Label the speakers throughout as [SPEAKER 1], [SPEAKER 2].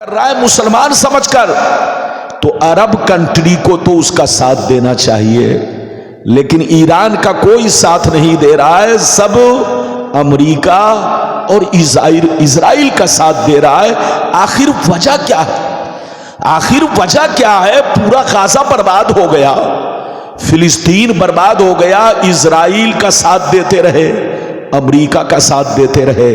[SPEAKER 1] कर रहा है मुसलमान समझकर, तो अरब कंट्री को तो उसका साथ देना चाहिए, लेकिन ईरान का कोई साथ नहीं दे रहा है। सब अमेरिका और इजराइल का साथ दे रहा है। आखिर वजह क्या है? आखिर वजह क्या है? पूरा गाजा बर्बाद हो गया, फिलिस्तीन बर्बाद हो गया, इजराइल का साथ देते रहे, अमेरिका का साथ देते रहे।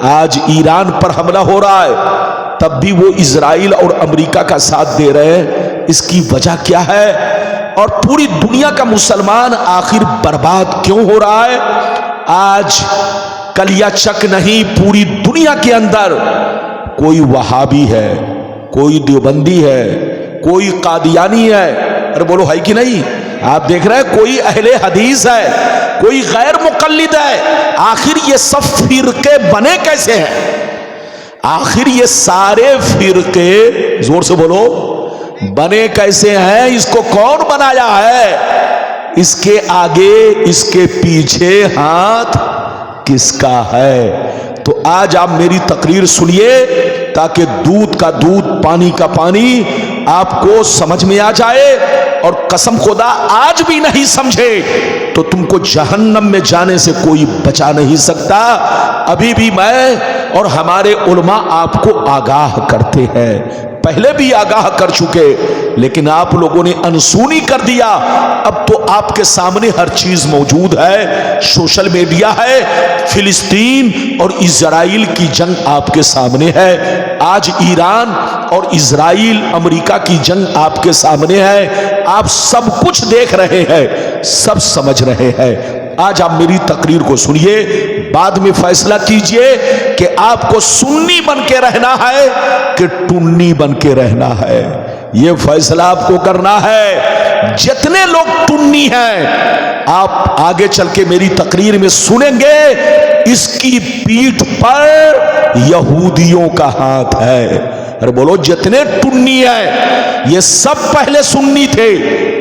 [SPEAKER 1] आज ईरान पर हमला हो रहा है, तब भी वो इजराइल और अमेरिका का साथ दे रहे हैं। इसकी वजह क्या है? और पूरी दुनिया का मुसलमान आखिर बर्बाद क्यों हो रहा है? आज कलियाचक नहीं, पूरी दुनिया के अंदर कोई वहाबी है, कोई देवबंदी है, कोई कादियानी है। अरे बोलो है कि नहीं? आप देख रहे हैं, कोई अहले हदीस है, कोई गैर मुकल्लिद है। आखिर ये सब फिरके बने कैसे हैं? आखिर ये सारे फिरके, जोर से बोलो, बने कैसे हैं? इसको कौन बनाया है? इसके आगे इसके पीछे हाथ किसका है? तो आज आप मेरी तकरीर सुनिए, ताकि दूध का दूध पानी का पानी आपको समझ में आ जाए। और कसम खुदा आज भी नहीं समझे तो तुमको जहन्नम में जाने से कोई बचा नहीं सकता। अभी भी मैं और हमारे उलमा आपको आगाह करते हैं, पहले भी आगाह कर चुके, लेकिन आप लोगों ने अनसुनी कर दिया। अब तो आपके सामने हर चीज मौजूद है, सोशल मीडिया है, फिलिस्तीन और इजराइल की जंग आपके सामने है। आज ईरान और इजराइल अमेरिका की जंग आपके सामने है। आप सब कुछ देख रहे हैं, सब समझ रहे हैं। आज आप मेरी तकरीर को सुनिए, बाद में फैसला कीजिए कि आपको सुन्नी बन के रहना है कि टुन्नी बन के रहना है। यह फैसला आपको करना है। जितने लोग टुन्नी हैं, आप आगे चल के मेरी तकरीर में सुनेंगे, इसकी पीठ पर यहूदियों का हाथ है। अरे बोलो, जितने टुन्नी हैं ये सब पहले सुन्नी थे।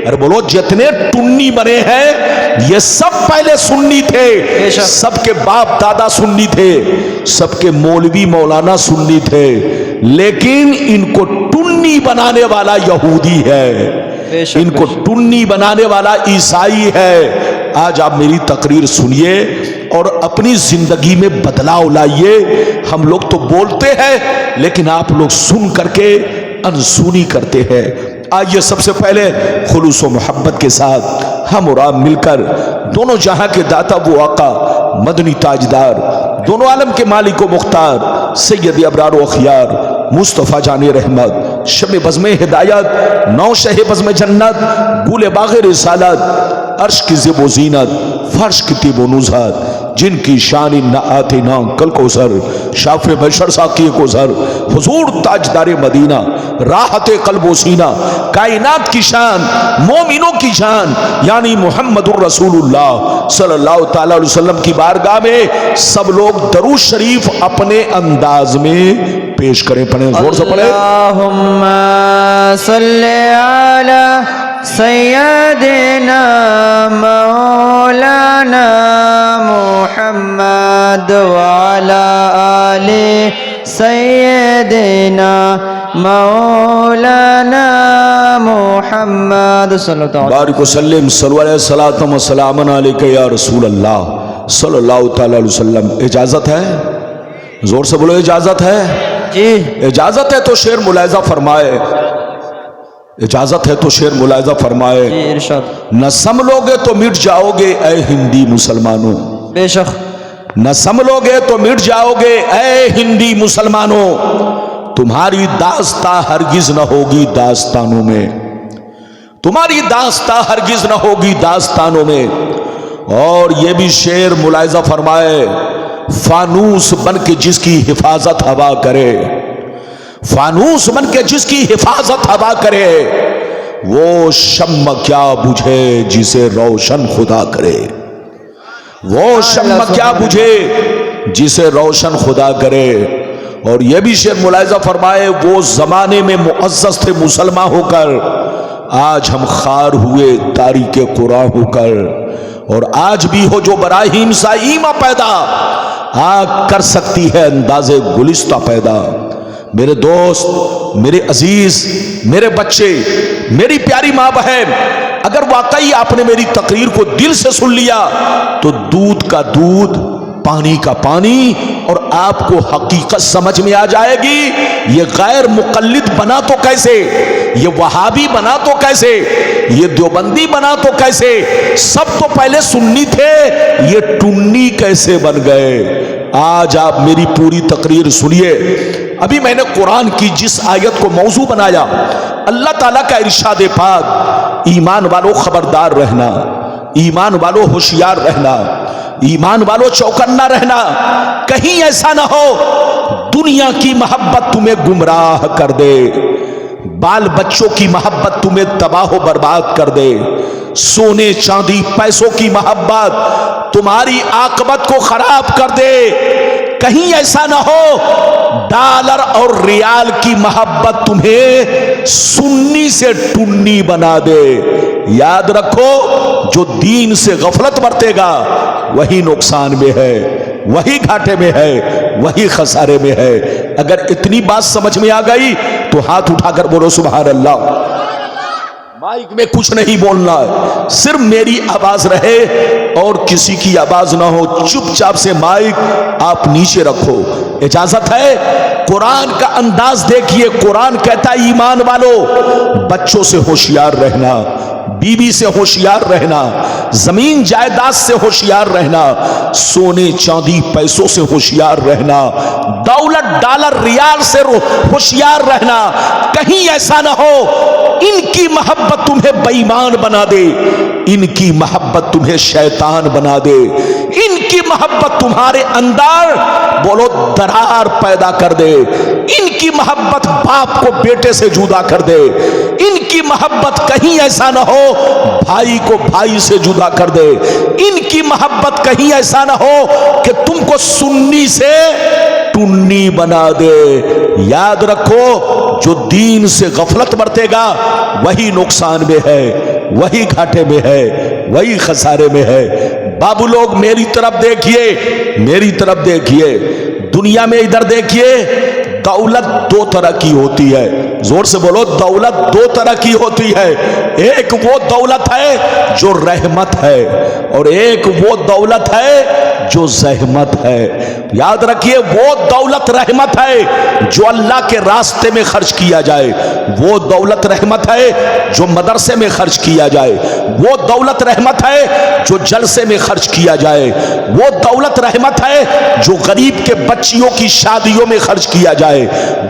[SPEAKER 1] अरे बोलो, जितने टुन्नी बने हैं ये सब पहले सुन्नी थे। सबके बाप दादा सुन्नी थे, सबके मौलवी मौलाना सुन्नी थे, लेकिन इनको टुन्नी बनाने वाला यहूदी है, इनको टुन्नी बनाने वाला ईसाई है। आज आप मेरी तकरीर सुनिए और अपनी जिंदगी में बदलाव लाइए। हम लोग तो बोलते हैं, लेकिन आप लोग सुन करके अनसुनी करते हैं। आइए सबसे पहले खुलूस व मोहब्बत के साथ हम और आप मिलकर दोनों जहां के दाता वो आका, मदनी ताजदार, दोनों आलम के मालिक व मुख्तार सैयद अबरार व खियार मुस्तफ़ा जाने रहमत, शब बज़्म हिदायत, नौ शह बज़्म जन्नत, गुल बाग़ रिसालत, अर्श की ज़िब ज़ीनत, फर्श की तिब नुज़हत, जिनकी शान न आते ना कल को सर, शाफ़े बशर साक़ी को सर, हुजूर ताजदार मदीना, राहत क़ल्ब व सीना, कायनात की शान, मोमिनों की जान, यानी मुहम्मदुर रसूलुल्लाह सल्लल्लाहु तआला अलैहि वसल्लम की बारगाह में सब लोग दरूद शरीफ अपने अंदाज में पेश करें। पढ़ें, जोर से पढ़ें।
[SPEAKER 2] अल्लाहुम्मा सल्ली अला सय्यदिना मौलाना मुहम्मद व अला आलि सय्यदिना मौलाना मुहम्मद सल्लल्लाहु
[SPEAKER 1] बारिक वसल्लम सल्लल्लाहु व सलामन अलैका या रसूल अल्लाह सल्लल्लाहु तआला अलैहि वसल्लम। इजाजत है? जोर से बोलो, इजाजत है
[SPEAKER 2] जी।
[SPEAKER 1] इजाजत है तो शेर मुलायजा फरमाए, इजाजत है तो शेर मुलायजा फरमाए। न संभलोगे तो मिट जाओगे ऐ हिंदी मुसलमानों,
[SPEAKER 2] बेशक
[SPEAKER 1] न संभलोगे तो मिट जाओगे ऐ हिंदी मुसलमानों। तुम्हारी दास्ता हरगिज न होगी दास्तानों में, तुम्हारी दास्ता हरगिज न होगी दास्तानों में। और ये भी शेर मुलायजा फरमाए, फानूस बन के जिसकी हिफाजत हवा करे, फानूस बन के जिसकी हिफाजत हवा करे, वो शम्म क्या बुझे जिसे रोशन खुदा करे, वो शम्म क्या बुझे जिसे रोशन खुदा करे। और यह भी शेर मुलायजा फरमाए, वो जमाने में मुअज़्ज़ज़ थे मुसलमान होकर, आज हम खार हुए तारीके कुरान होकर। और आज भी हो जो बराहीम सा ईमा पैदा, आग कर सकती है अंदाज़े गुलिस्ता पैदा। मेरे दोस्त, मेरे अजीज, मेरे बच्चे, मेरी प्यारी माँ बहन, अगर वाकई आपने मेरी तकरीर को दिल से सुन लिया तो दूध का दूध, पानी का पानी, और आपको हकीकत समझ में आ जाएगी। ये गैर मुकल्लिद बना तो कैसे, ये वहाबी बना तो कैसे, ये देवबंदी बना तो कैसे, सब तो पहले सुन्नी थे, ये टुन्नी कैसे बन गए। आज आप मेरी पूरी तकरीर सुनिए। अभी मैंने कुरान की जिस आयत को मौजू बनाया, अल्लाह ताला का इरशाद पाक, ईमान वालों खबरदार रहना, ईमान वालों होशियार रहना, ईमान वालों चौकन्ना रहना, कहीं ऐसा ना हो दुनिया की मोहब्बत तुम्हें गुमराह कर दे, बाल बच्चों की मोहब्बत तुम्हें तबाह बर्बाद कर दे, सोने चांदी पैसों की मोहब्बत तुम्हारी आकबत को खराब कर दे। कहीं ऐसा ना हो डॉलर और रियाल की मोहब्बत तुम्हें सुन्नी से टुन्नी बना दे। याद रखो, जो दीन से गफलत बरतेगा वही नुकसान में है, वही घाटे में है, वही खसारे में है। अगर इतनी बात समझ में आ गई तो हाथ उठाकर बोलो सुभान अल्लाह। माइक में कुछ नहीं बोलना है, सिर्फ मेरी आवाज रहे और किसी की आवाज ना हो। चुपचाप से माइक आप नीचे रखो, इजाजत है। कुरान का अंदाज देखिए, कुरान कहता है ईमान वालों बच्चों से होशियार रहना, बीवी से होशियार रहना, जमीन जायदाद से होशियार रहना, सोने चांदी पैसों से होशियार रहना, दौलत डॉलर रियाल से होशियार रहना। कहीं ऐसा ना हो इनकी मोहब्बत तुम्हें बेईमान बना दे, इनकी मोहब्बत तुम्हें शैतान बना दे, इनकी मोहब्बत तुम्हारे अंदर बोलो दरार पैदा कर दे, इनकी मोहब्बत बाप को बेटे से जुदा कर दे, इनकी मोहब्बत कहीं ऐसा ना हो भाई को भाई से जुदा कर दे, इनकी मोहब्बत कहीं ऐसा ना हो कि तुमको सुन्नी से टुन्नी बना दे। याद रखो, जो दीन से गफलत बरतेगा वही नुकसान में है, वही घाटे में है, वही खसारे में है। बाबू लोग मेरी तरफ देखिए, मेरी तरफ देखिए। दुनिया में इधर देखिए, दौलत दो तरह की होती है। जोर से बोलो, दौलत दो तरह की होती है। एक वो दौलत है जो रहमत है और एक वो दौलत है जो जहमत है। याद रखिए, वो दौलत रहमत है जो अल्लाह के रास्ते में खर्च किया जाए, वो दौलत रहमत है जो मदरसे में खर्च किया जाए, वो दौलत रहमत है जो जलसे में खर्च किया जाए, वो दौलत रहमत है जो गरीब के बच्चियों की शादियों में खर्च किया जाए,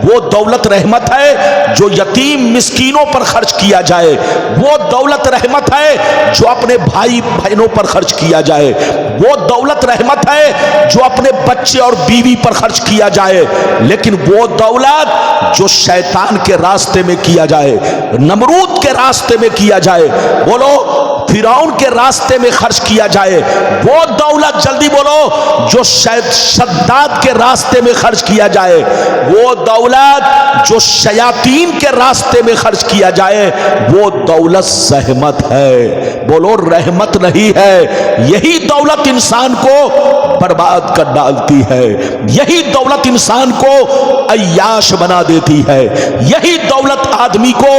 [SPEAKER 1] वो दौलत रहमत है जो यतीम मिस्कीनों पर खर्च किया जाए, वो दौलत रहमत है जो अपने भाई बहनों पर खर्च किया जाए, वो दौलत रहमत है जो अपने बच्चे और बीवी पर खर्च किया जाए। लेकिन वो दौलत जो शैतान के रास्ते में किया जाए, नमरूद के रास्ते में किया जाए, बोलो फिरौन के रास्ते में खर्च किया जाए, वो दौलत जल्दी बोलो जो शद्दाद के रास्ते में खर्च किया जाए, वो दौलत जो शयातीन के रास्ते में खर्च किया जाए, वो दौलत सहमत है। बोलो रहमत नहीं है। यही दौलत इंसान को बर्बाद कर डालती है, यही दौलत इंसान को अय्याश बना देती है, यही दौलत आदमी को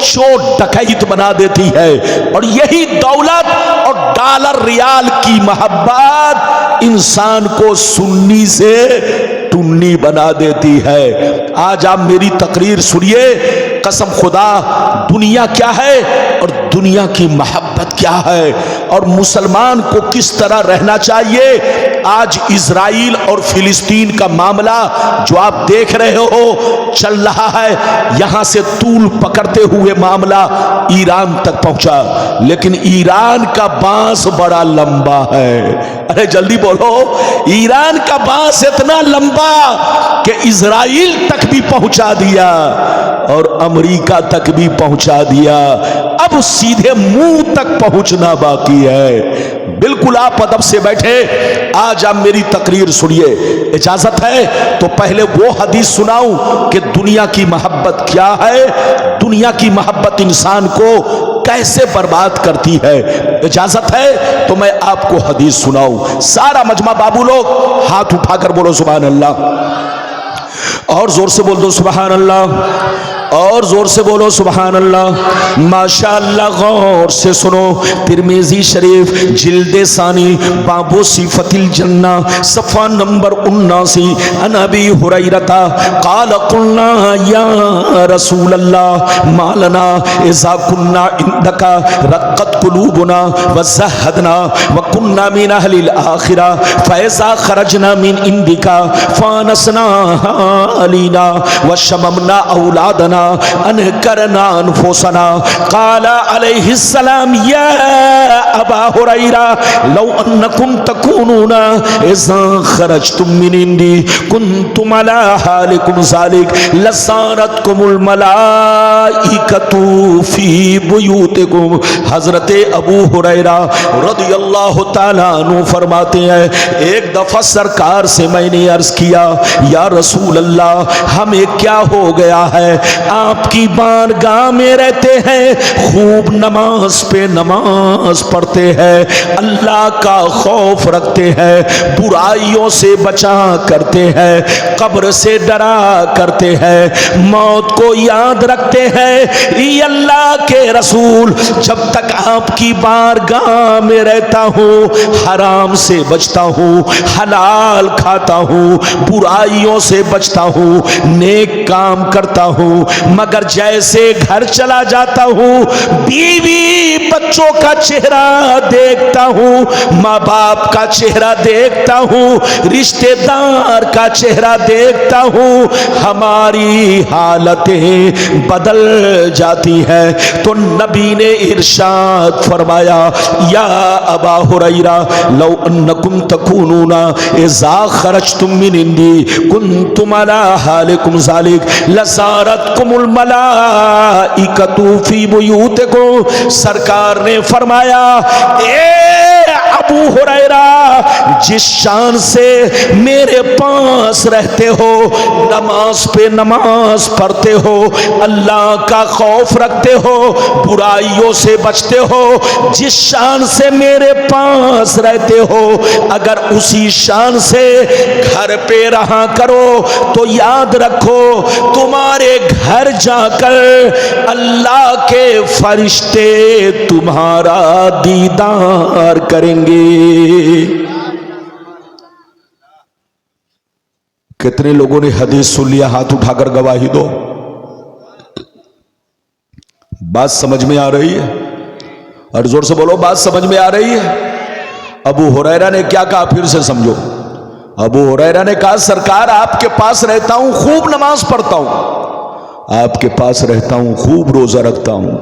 [SPEAKER 1] चोर डकैत बना देती है, और यही दौलत और डॉलर रियाल की मोहब्बत इंसान को सुन्नी से टुन्नी बना देती है। आज आप मेरी तकरीर सुनिए, कसम खुदा दुनिया क्या है और दुनिया की मोहब्बत क्या है और मुसलमान को किस तरह रहना चाहिए। आज इजराइल और फिलिस्तीन का मामला जो आप देख रहे हो चल रहा है, यहां से तूल पकड़ते हुए मामला ईरान तक पहुंचा, लेकिन ईरान का बांस बड़ा लंबा है। अरे जल्दी बोलो, ईरान का बांस इतना लंबा कि इजराइल तक भी पहुंचा दिया और अमेरिका तक भी पहुंचा दिया। अब सीधे मुंह तक पहुंचना बाकी है। बिल्कुल आप अदब से बैठे, आज आप मेरी तकरीर सुनिए। इजाजत है तो पहले वो हदीस सुनाऊं कि दुनिया की मोहब्बत क्या है, दुनिया की मोहब्बत इंसान को कैसे बर्बाद करती है। इजाजत है तो मैं आपको हदीस सुनाऊं। सारा मजमा बाबू लोग हाथ उठाकर बोलो सुभान अल्लाह। और जोर से बोल दो सुभान अल्लाह, और जोर से बोलो सुभान अल्लाह। माशाअल्लाह, गौर से सुनो। तिरमिजी शरीफ जिल्दे सानी बाबू सिफतिल जन्ना सफ़ा नंबर 79। अन अबी हुरैरता क़ाल क़ुलना या रसूल अल्लाह मालना इज़ा कुन्ना इंदका रक़्क़त क़ुलूबुना व ज़हदना व कुन्ना मिन अहलिल आखिरा फ़इज़ा ख़रजना मिन इंदिका फ़ानसना अलीना व शममना औलादना अनकरना अनफुसना। क़ाला अलैहिस्सलाम या अबा हुरैरा लौ अन्नकुम तकूनूना इज़ा ख़रजतुम मिन इंदी कुन्तुम अला हालिकुम ज़ालिक लसारतकुमुल मलाइकतु फ़ी बुयूतिकुम। हज़रत अबू हुरैरा रज़ियल्लाहु ताला अन्हु फरमाते हैं, एक दफ़ा सरकार से मैंने अर्ज़ किया, या रसूल अल्लाह हमें क्या हो गया है, आपकी बारगाह में रहते हैं, खूब नमाज पे नमाज पढ़ते हैं, अल्लाह का खौफ रखते हैं, बुराइयों से बचा करते हैं, कब्र से डरा करते हैं, मौत को याद रखते हैं। ये अल्लाह के रसूल, जब तक आपकी बारगाह में रहता हूँ हराम से बचता हूँ, हलाल खाता हूँ, बुराइयों से बचता हूँ, नेक काम करता हूँ, मगर जैसे घर चला जाता हूँ बीवी बच्चों का चेहरा देखता हूँ, माँ बाप का चेहरा देखता हूँ, रिश्तेदार का चेहरा देखता हूँ, हमारी हालतें बदल जाती हैं। तो नबी ने इरशाद फरमाया, या अबा हुरैरा लौ अन्नकुम तकूनूना इज़ा खरजतुम मिन इंदी कुन्तुम अला हालिकुम ज़ालिक लसारतकुमुल मलाइकतु फी बुयूतिकुम। सरकार ने फरमाया, ए अबू हुरैरा, जिस शान से मेरे पास रहते हो, नमाज पे नमाज पढ़ते हो, अल्लाह का खौफ रखते हो, बुराइयों से बचते हो, जिस शान से मेरे पास रहते हो, अगर उसी शान से घर पे रहा करो तो याद रखो तुम्हारे घर जाकर अल्लाह के फरिश्ते तुम्हारा दीदार करेंगे। कितने लोगों ने हदीस सुन लिया? हाथ उठाकर गवाही दो। बात समझ में आ रही है? और जोर से बोलो, बात समझ में आ रही है? अबू हुरैरा ने क्या कहा, फिर से समझो। अबू हुरैरा ने कहा, सरकार आपके पास रहता हूं, खूब नमाज पढ़ता हूं, आपके पास रहता हूं, खूब रोजा रखता हूं,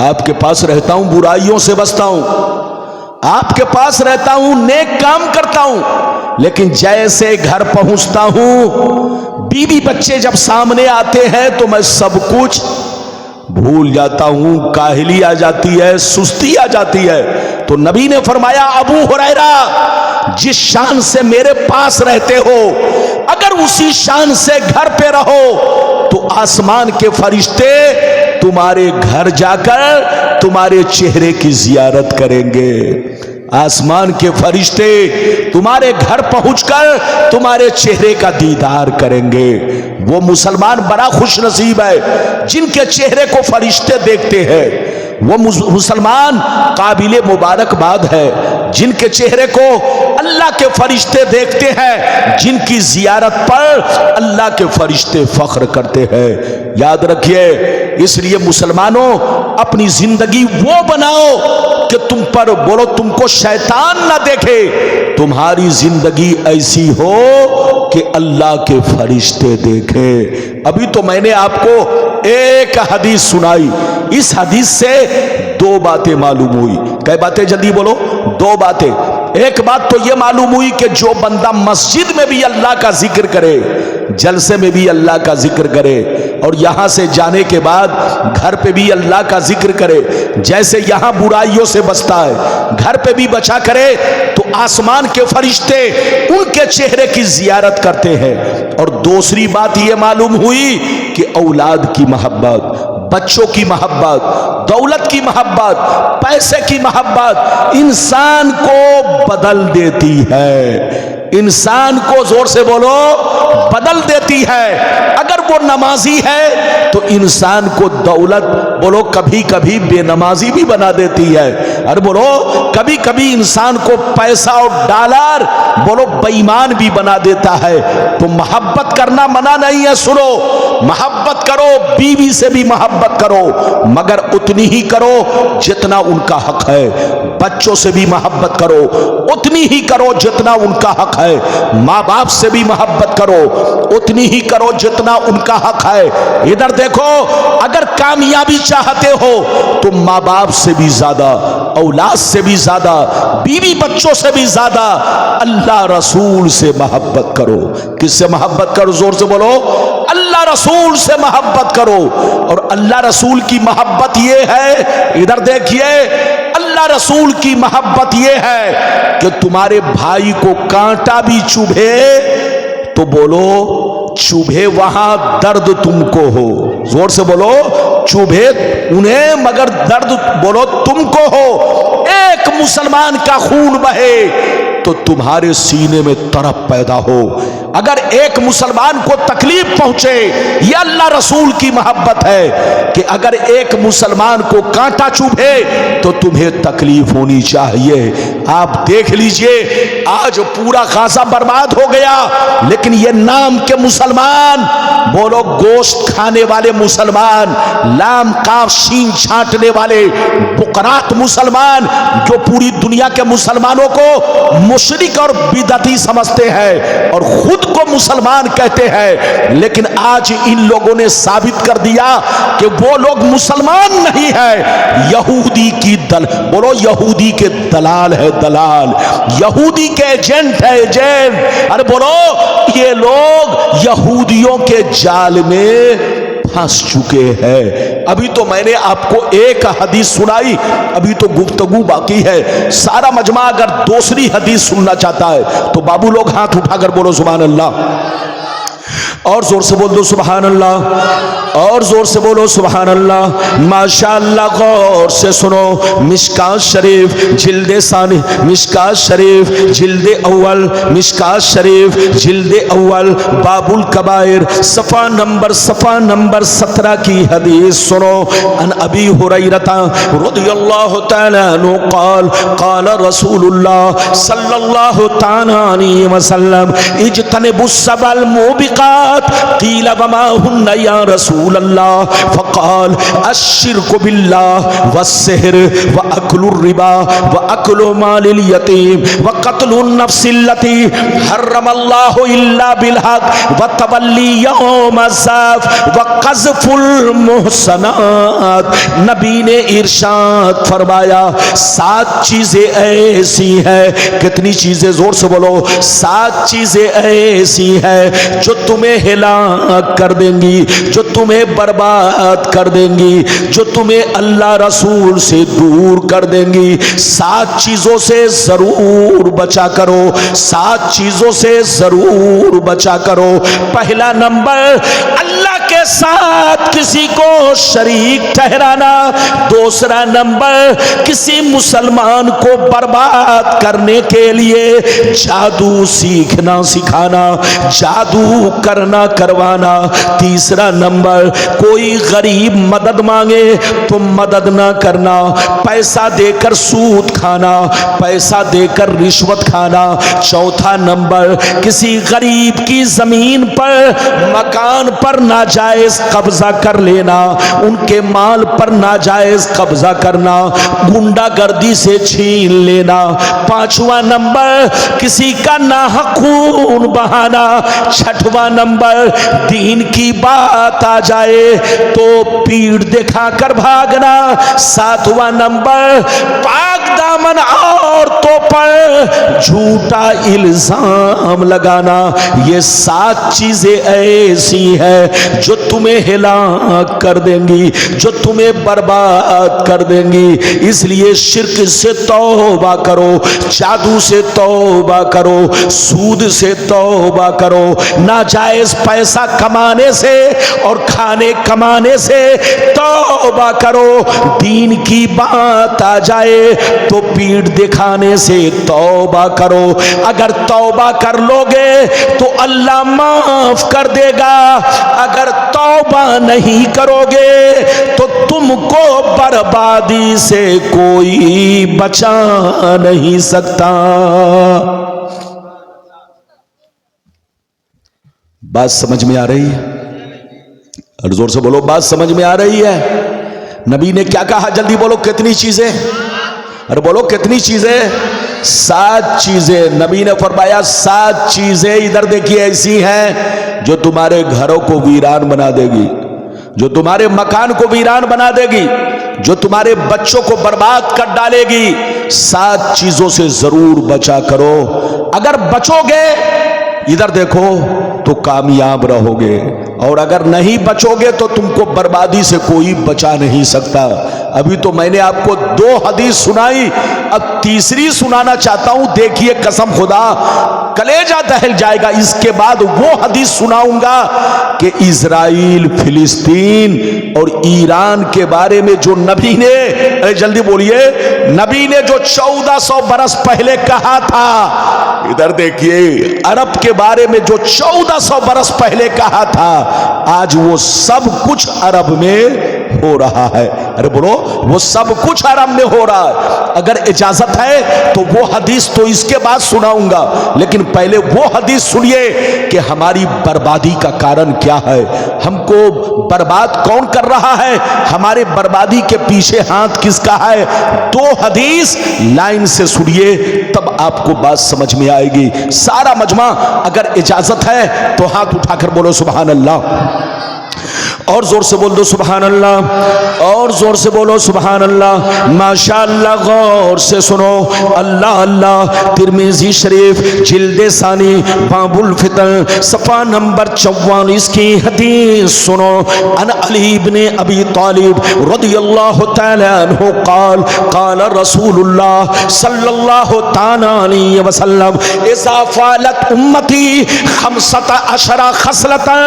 [SPEAKER 1] आपके पास रहता हूं, बुराइयों से बचता हूं, आपके पास रहता हूं, नेक काम करता हूं, लेकिन जैसे घर पहुंचता हूं, बीवी बच्चे जब सामने आते हैं तो मैं सब कुछ भूल जाता हूं, काहिली आ जाती है, सुस्ती आ जाती है। तो नबी ने फरमाया, अबू हुरैरा, जिस शान से मेरे पास रहते हो, अगर उसी शान से घर पे रहो तो आसमान के फरिश्ते तुम्हारे घर जाकर तुम्हारे चेहरे की जियारत करेंगे। आसमान के फरिश्ते तुम्हारे घर पहुंचकर तुम्हारे चेहरे का दीदार करेंगे। वो मुसलमान बड़ा खुश नसीब है जिनके चेहरे को फरिश्ते देखते हैं। वो मुसलमान काबिले मुबारकबाद है जिनके चेहरे को अल्लाह के फरिश्ते देखते हैं, जिनकी जियारत पर अल्लाह के फरिश्ते फख्र करते हैं। याद रखिए, इसलिए मुसलमानों अपनी जिंदगी वो बनाओ कि तुम पर बोलो तुमको शैतान ना देखे, तुम्हारी जिंदगी ऐसी हो कि अल्लाह के फरिश्ते देखें। अभी तो मैंने आपको एक हदीस सुनाई, इस हदीस से दो बातें मालूम हुई। कई बातें? जल्दी बोलो। दो बातें। एक बात तो यह मालूम हुई कि जो बंदा मस्जिद में भी अल्लाह का जिक्र करे, जलसे में भी अल्लाह का जिक्र करे, और यहां से जाने के बाद घर पे भी अल्लाह का जिक्र करे, जैसे यहां बुराइयों से बचता है घर पे भी बचा करे, तो आसमान के फरिश्ते उनके चेहरे की जियारत करते हैं। और दूसरी बात यह मालूम हुई कि औलाद की मोहब्बत, बच्चों की मोहब्बत, दौलत की मोहब्बत, पैसे की मोहब्बत इंसान को बदल देती है। इंसान को, जोर से बोलो, बदल देती है। अगर वो नमाजी है तो इंसान को दौलत, बोलो, कभी कभी बेनमाजी भी बना देती है। अरे बोलो, कभी कभी इंसान को पैसा और डॉलर, बोलो, बेईमान भी बना देता है। तो मोहब्बत करना मना नहीं है। सुनो, मोहब्बत करो, बीवी से भी मोहब्बत करो, मगर उतनी ही करो जितना उनका हक है। बच्चों से भी मोहब्बत करो, उतनी ही करो जितना उनका हक है। माँ बाप से भी मोहब्बत करो, उतनी ही करो जितना उनका हक है। इधर देखो, अगर कामयाबी चाहते हो तो माँ बाप से भी ज्यादा, औलाद से भी ज्यादा, बीवी बच्चों से भी ज्यादा अल्लाह रसूल से मोहब्बत करो। किससे मोहब्बत करो? जोर से बोलो, अल्लाह रसूल से मोहब्बत करो। और अल्लाह रसूल की मोहब्बत ये है, इधर देखिए, अल्लाह रसूल की मोहब्बत ये है कि तुम्हारे भाई को कांटा भी चुभे तो बोलो, चुभे वहां दर्द तुमको हो। जोर से बोलो, चुभे उन्हें मगर दर्द, बोलो, तुमको हो। एक मुसलमान का खून बहे तो तुम्हारे सीने में तरफ पैदा हो। अगर एक मुसलमान को तकलीफ पहुंचे, यह अल्लाह रसूल की मोहब्बत है कि अगर एक मुसलमान को कांटा चुभे तो तुम्हें तकलीफ होनी चाहिए। आप देख लीजिए, आज पूरा गाजा बर्बाद हो गया, लेकिन ये नाम के मुसलमान, बोलो, गोश्त खाने वाले मुसलमान, लाम काफ शीन छांटने वाले बुकरात मुसलमान, जो पूरी दुनिया के मुसलमानों को मुशरिक और बिदअती समझते हैं और खुद को मुसलमान कहते हैं, लेकिन आज इन लोगों ने साबित कर दिया कि वो लोग मुसलमान नहीं है, यहूदी की बोलो, यहूदी के दलाल है, दलाल, यहूदी के एजेंट है, एजेंट। अरे बोलो, ये लोग यहूदियों के जाल में फंस चुके हैं। अभी तो मैंने आपको एक हदीस सुनाई, अभी तो गुफ्तगू बाकी है। सारा मजमा अगर दूसरी हदीस सुनना चाहता है तो बाबू लोग हाथ उठाकर बोलो सुभान अल्लाह, और जोर से बोल दो सुभान अल्लाह, और जोर से बोलो सुभान अल्लाह। माशाअल्लाह, गौर से सुनो, मिशकात शरीफ जिल्दे सानी, मिशकात शरीफ जिल्दे अव्वल, मिशकात शरीफ जिल्दे अव्वल, बाबुल कबायर, सफ़ा नंबर 17 की हदीस सुनो। अन अबी हुरैरता रज़ियल्लाहु तआला अन्हु क़ाल क़ाल रसूलुल्लाह सल्लल्लाहु तआला अलैहि वसल्लम इज्तनिबुस सबल मुबिक़ात क़ील वमा हुन्ना या रसूल अल्लाह फ़क़ाल अश्शिरकु बिल्लाह वस्सिहर व अक्लुर रिबा व अक्लु मालिल यतीम व क़त्लुन नफ्सिल्लती हर्रमल्लाहु इल्ला बिल हक़ व तवल्ली यौम ज़फ़ व क़ज़्फ़ुल मुहसनात। नबी ने इरशाद फरमाया, 7 चीजें ऐसी हैं। कितनी चीजें? जोर से बोलो, 7 चीजें ऐसी हैं जो तुम्हें हिलाक कर देंगी, जो तुम्हें बर्बाद कर देंगी, जो तुम्हें अल्लाह रसूल से दूर कर देंगी। 7 चीजों से जरूर बचा करो, 7 चीजों से जरूर बचा करो। पहला नंबर, अल्लाह के साथ किसी को शरीक ठहराना। दूसरा नंबर, किसी मुसलमान को बर्बाद करने के लिए जादू सीखना सिखाना, जादू करना करवाना। तीसरा नंबर, कोई गरीब मदद मांगे तो मदद ना करना, पैसा देकर सूद खाना, पैसा देकर रिश्वत खाना। चौथा नंबर, किसी गरीब की जमीन पर, मकान पर नाजायज कब्जा कर लेना, उनके माल पर नाजायज कब्जा करना, गुंडागर्दी से छीन लेना। पांचवा नंबर, किसी का नाहक खून बहाना। छठवां नंबर, दीन की बात आ जाए तो पीठ दिखाकर भागना। सातवां नंबर, पाक दामन औरतों पर झूठा इल्जाम लगाना। ये 7 चीजें ऐसी हैं जो तुम्हें हिलाक कर देंगी, जो तुम्हें बर्बाद कर देंगी। इसलिए शिर्क से तौबा करो, जादू से तौबा करो, सूद से तौबा करो, नाजायज पैसा कमाने से और खाने कमाने से तौबा करो, दीन की बात आ जाए तो पीठ दिखाने से तौबा करो। अगर तौबा कर लोगे तो अल्लाह माफ कर देगा, अगर तौबा नहीं करोगे तो तुमको बर्बादी से कोई बचा नहीं सकता। बात समझ में आ रही है? और जोर से बोलो, बात समझ में आ रही है? नबी ने क्या कहा? जल्दी बोलो, कितनी चीजें? अरे बोलो, कितनी चीजें? 7 चीजें। नबी ने फरमाया 7 चीजें इधर देखिए ऐसी हैं जो तुम्हारे घरों को वीरान बना देगी, जो तुम्हारे मकान को वीरान बना देगी, जो तुम्हारे बच्चों को बर्बाद कर डालेगी। 7 चीजों से जरूर बचा करो। अगर बचोगे इधर देखो तो कामयाब रहोगे, और अगर नहीं बचोगे तो तुमको बर्बादी से कोई बचा नहीं सकता। अभी तो मैंने आपको 2 हदीस सुनाई, अब तीसरी सुनाना चाहता हूं। देखिए, कसम खुदा कलेजा दहल जाएगा। इसके बाद वो हदीस सुनाऊंगा कि इजराइल, फिलिस्तीन और ईरान के बारे में जो नबी ने, जल्दी बोलिए, नबी ने जो 1400 बरस पहले कहा था। इधर देखिए, अरब के बारे में जो 1400 बरस पहले कहा था, आज वो सब कुछ अरब में हो रहा है। अरे बोलो, वो सब कुछ अरब में हो रहा है। अगर इजाजत है तो वो हदीस तो इसके बाद सुनाऊंगा, लेकिन पहले वो हदीस सुनिए कि हमारी बर्बादी का कारण क्या है, हमको बर्बाद कौन कर रहा है, हमारे बर्बादी के पीछे हाथ किसका है। 2 हदीस लाइन से सुनिए, तब आपको बात समझ में आएगी। सारा मजमा, अगर इजाजत है तो हाथ उठाकर बोलो सुभान अल्लाह, और जोर से बोल दो सुभान अल्लाह, और जोर से बोलो सुभान अल्लाह। माशाअल्लाह, गौर से सुनो। अल्लाह अल्लाह। तिरमिजी शरीफ जिल्दे सानी बाबुल फितर सफा नंबर 44 की हदीस सुनो। अन अली इब्ने अबी तालिब रदियल्लाहु तआला अन्हु क़ाल क़ाल रसूलुल्लाह सल्लल्लाहु तआला अलैहि वसल्लम इज़ा फ़अलत उम्मती 15 खसलतन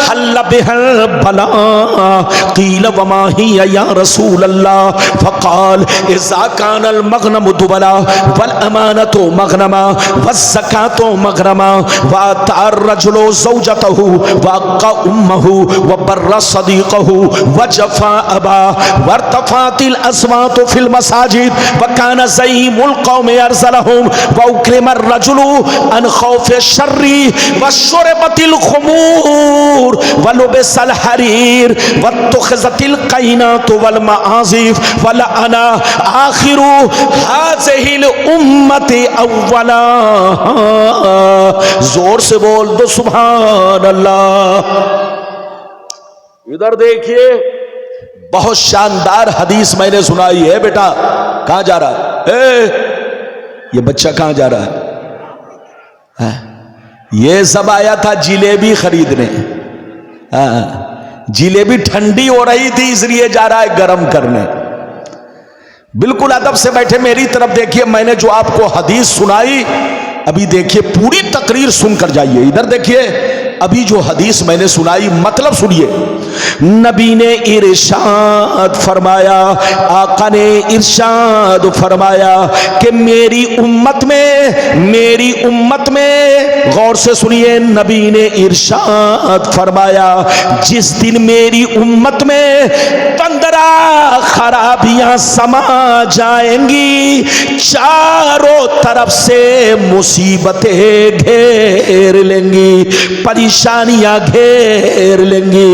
[SPEAKER 1] हल्ल बिहल बला क़ील वमा हिया या रसूल अल्लाह फ़क़ाल इज़ा कानल मग़नमु दुबला वल अमानतु मग़नमा वज़्ज़कातु मग़रमा वअतार रजुलु ज़ौजतहु वअक़्क़ा उम्महु वबर्र सदीक़हु वजफ़ा अबा वरतफ़ातिल अस्वातु फ़िल मसाजिद वकान ज़ईमुल क़ौमि अरज़लहुम वउक्रिमर रजुलु अन ख़ौफ़ि शर्रि वशुरिबतिल ख़ुमूर वलुबिसल हरीर वत्तुख़िज़तिल क़ैनातु वल मआज़िफ़ वलअना आख़िरु हाज़िहिल उम्मति अव्वला। जोर से बोल दो सुभान अल्लाह। इधर देखिए, बहुत शानदार हदीस मैंने सुनाई है। बेटा कहां जा रहा है? ये बच्चा कहां जा रहा है? ये सब आया था जिलेबी खरीदने। जिलेबी ठंडी हो रही थी इसलिए जा रहा है गर्म करने। बिल्कुल अदब से बैठे, मेरी तरफ देखिए। मैंने जो आपको हदीस सुनाई, अभी देखिए पूरी तकरीर सुनकर जाइए। इधर देखिए, अभी जो हदीस मैंने सुनाई मतलब सुनिए। नबी ने इरशाद फरमाया, आका ने इरशाद फरमाया कि मेरी उम्मत में, गौर से सुनिए, नबी ने इरशाद फरमाया जिस दिन मेरी उम्मत में 15 खराबियां समा जाएंगी, चारों तरफ से मुसीबतें घेर लेंगी, परेशानियां घेर लेंगी।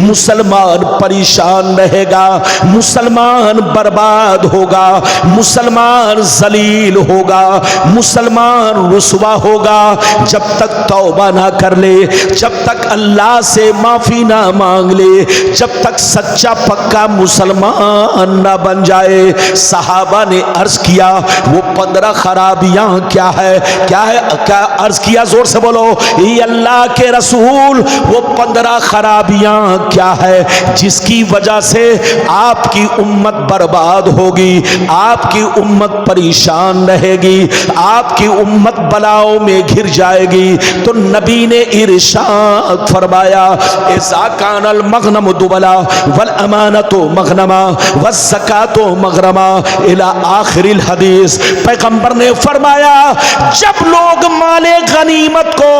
[SPEAKER 1] मुसलमान परेशान रहेगा, मुसलमान बर्बाद होगा, मुसलमान जलील होगा, मुसलमान रुसवा होगा। जब तक तौबा ना कर ले, जब तक अल्लाह से माफी ना मांग ले, जब तक सच्चा पक्का मुसलमान ना बन जाए। सहाबा ने अर्ज किया, वो 15 खराबियां क्या है? क्या अर्ज किया? जोर से बोलो, ये अल्लाह के रसूल, वो 15 खराबियां क्या क्या है जिसकी वजह से आपकी उम्मत बर्बाद होगी, आपकी उम्मत परेशान रहेगी, आपकी उम्मत बलाओं में घिर जाएगी। तो नबी ने इरशाद फरमाया, इज़ा कानल मगनम दुबला वल अमानतो मगनमा व ज़कातो मगरमा इला आखिरिल हदीस। पैगंबर ने फरमाया, जब लोग माले गनीमत को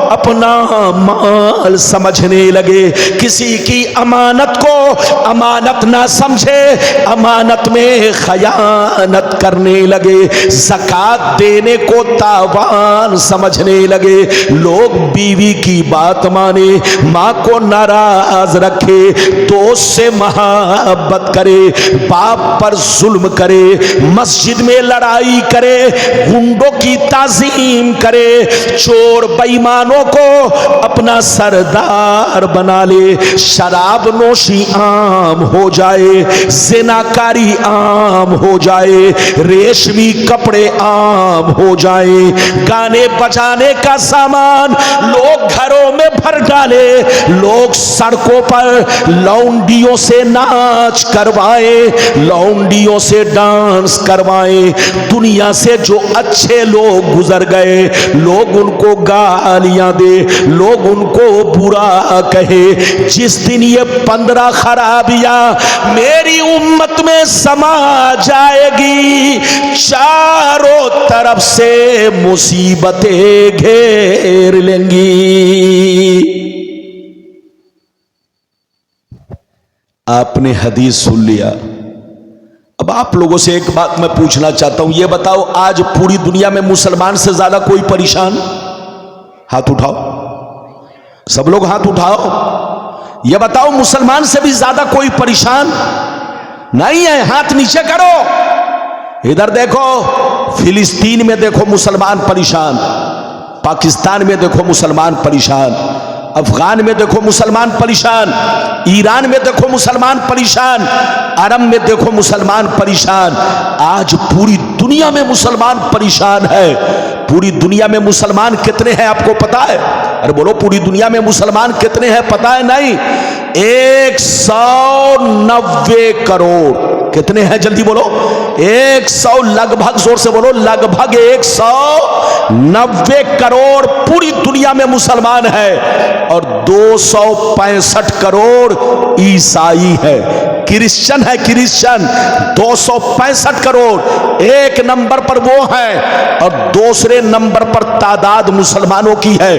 [SPEAKER 1] अपना माल समझने लगे, किसी की अमानत को अमानत ना समझे, अमानत में खयानत करने लगे, ज़कात देने को तावान समझने लगे, लोग बीवी की बात माने, माँ को नाराज रखे, दोस्त से मोहब्बत करे, बाप पर जुल्म करे, मस्जिद में लड़ाई करे, गुंडों की ताजीम करे, चोर बेईमानों को अपना सरदार बना ले, शराब नोशी आम हो जाए, ज़िनाकारी आम हो जाए, रेशमी कपड़े आम हो जाए, गाने बजाने का सामान लोग घरों में भर डाले, लोग सड़कों पर लौंडियों से नाच करवाए, लौंडियों से डांस करवाए, दुनिया से जो अच्छे लोग गुजर गए लोग उनको गालियां दे, लोग उनको बुरा कहे। जिस दिन ये 15 खराबियां मेरी उम्मत में समा जाएगी, चारों तरफ से मुसीबतें घेर लेंगी। आपने हदीस सुन लिया। अब आप लोगों से एक बात मैं पूछना चाहता हूं, ये बताओ आज पूरी दुनिया में मुसलमान से ज्यादा कोई परेशान? हाथ उठाओ, सब लोग हाथ उठाओ। ये बताओ मुसलमान से भी ज्यादा कोई परेशान नहीं है? हाथ नीचे करो। इधर देखो, फिलिस्तीन में देखो मुसलमान परेशान, पाकिस्तान में देखो मुसलमान परेशान, अफगान में देखो मुसलमान परेशान, ईरान में देखो मुसलमान परेशान, अरब में देखो मुसलमान परेशान। आज पूरी दुनिया में मुसलमान परेशान है। पूरी दुनिया में मुसलमान कितने हैं आपको पता है? अरे बोलो, पूरी दुनिया में मुसलमान कितने हैं पता है? नहीं, 190 करोड़। कितने हैं जल्दी बोलो? 100, लगभग, जोर से बोलो, लगभग 190 करोड़ पूरी दुनिया में मुसलमान है और 265 करोड़ ईसाई है, क्रिश्चियन है, क्रिश्चियन 265 करोड़। एक नंबर पर वो है और दूसरे नंबर पर तादाद मुसलमानों की है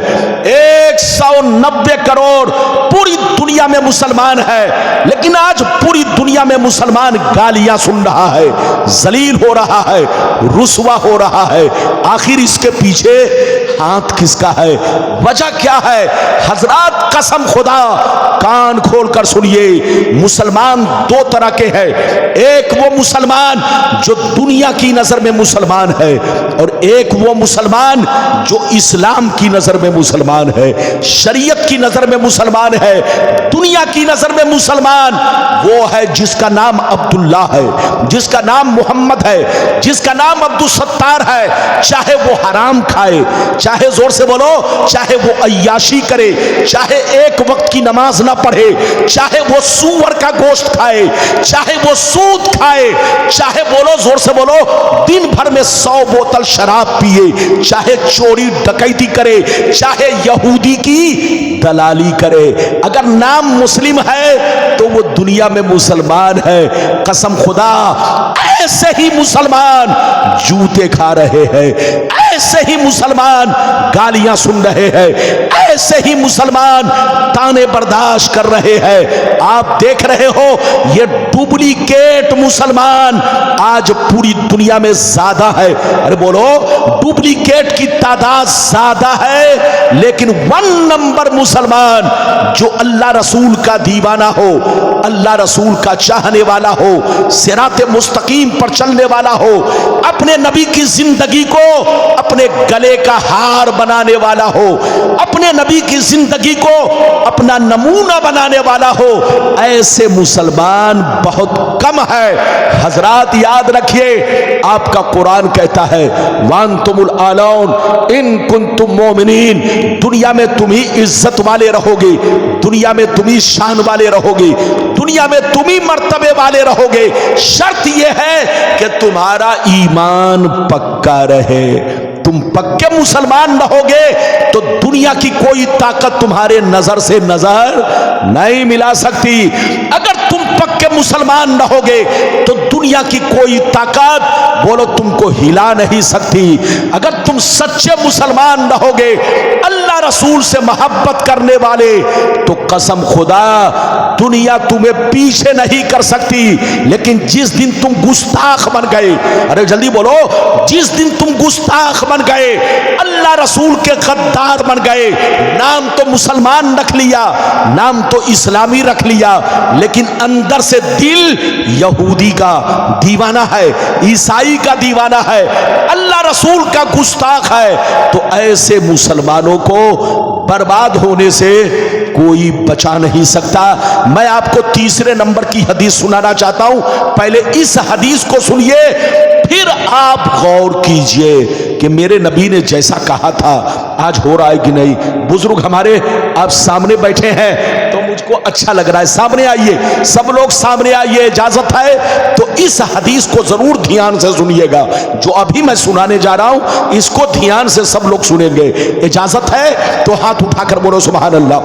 [SPEAKER 1] 190 करोड़ पूरी दुनिया में मुसलमान है। लेकिन आज पूरी दुनिया में मुसलमान गालियां सुन रहा है, जलील हो रहा है, रुसवा हो रहा है। आखिर इसके पीछे हाथ किसका है? वजह क्या है? हजरात, कसम खुदा, कान खोलकर सुनिए, मुसलमान दो तरह के हैं। एक वो मुसलमान जो दुनिया की नजर में मुसलमान है और एक वो मुसलमान जो इस्लाम की नजर में मुसलमान है, शरीयत की नजर में मुसलमान है। दुनिया की नजर में मुसलमान वो है जिसका नाम अब्दुल्ला है, जिसका नाम मोहम्मद है, जिसका नाम अब्दुल सत्तार है। चाहे वो हराम खाए, चाहे, जोर से बोलो, चाहे वो अय्याशी करे, चाहे एक वक्त की नमाज ना पढ़े, चाहे वो सूअर का गोश्त खाए, चाहे वो सूद खाए, चाहे, बोलो, जोर से बोलो, दिन भर में 100 बोतल शराब पिए, चाहे चोरी डकैती करे, चाहे यहूदी की दलाली करे, अगर नाम मुस्लिम है तो वो दुनिया में मुसलमान है। कसम खुदा, ऐसे ही मुसलमान जूते खा रहे हैं, ऐसे ही मुसलमान गालियां सुन रहे हैं, ऐसे ही मुसलमान ताने बर्दाश्त कर रहे हैं। आप देख रहे हो ये डुप्लीकेट मुसलमान आज पूरी दुनिया में ज्यादा है। अरे बोलो, डुप्लीकेट की तादाद ज्यादा है, लेकिन 1 नंबर मुसलमान जो अल्लाह रसूल का दीवाना हो, अल्लाह रसूल का चाहने वाला हो, सिराते मुस्तकीम पर चलने वाला हो, अपने नबी की जिंदगी को अपने गले का हार बनाने वाला हो, अपने नबी की जिंदगी को अपना नमूना बनाने वाला हो, ऐसे मुसलमान बहुत कम है। हजरात याद रखिए, आपका कुरान कहता है वांतुमुल आलौन इन कुंतुम मोमिनीन, दुनिया में तुम ही इज्जत वाले रहोगे, दुनिया में तुम ही शान वाले रहोगे, दुनिया में तुम ही मर्तबे वाले रहोगे। शर्त यह है कि तुम्हारा ईमान पक्का रहे। तुम पक्के मुसलमान रहोगे तो दुनिया की कोई ताकत तुम्हारे नजर से नजर नहीं मिला सकती। अगर तुम पक्के मुसलमान रहोगे तो दुनिया की कोई ताकत बोलो तुमको हिला नहीं सकती। अगर तुम सच्चे मुसलमान रहोगे, अल्लाह रसूल से मोहब्बत करने वाले, तो कसम खुदा दुनिया तुम्हें पीछे नहीं कर सकती। लेकिन जिस दिन तुम गुस्ताख बन गए, अरे जल्दी बोलो, जिस दिन तुम गुस्ताख बन गए, अल्लाह रसूल के गद्दार बन गए, नाम तो मुसलमान रख लिया, नाम तो इस्लामी रख लिया, लेकिन अंदर से दिल यहूदी का दीवाना है, ईसाई का दीवाना है, अल्लाह रसूल का गुस्ताख है, तो ऐसे मुसलमानों को बर्बाद होने से कोई बचा नहीं सकता। मैं आपको तीसरे नंबर की हदीस सुनाना चाहता हूं। पहले इस हदीस को सुनिए, फिर आप गौर कीजिए कि मेरे नबी ने जैसा कहा था आज हो रहा है कि नहीं। बुजुर्ग हमारे आप सामने बैठे हैं तो मुझको अच्छा लग रहा है, सामने आइए, सब लोग सामने आइए, इजाजत है तो इस हदीस को जरूर ध्यान से सुनिएगा। जो अभी मैं सुनाने जा रहा हूं इसको ध्यान से सब लोग सुनेंगे। इजाजत है तो हाथ उठाकर बोलो सुभान अल्लाह,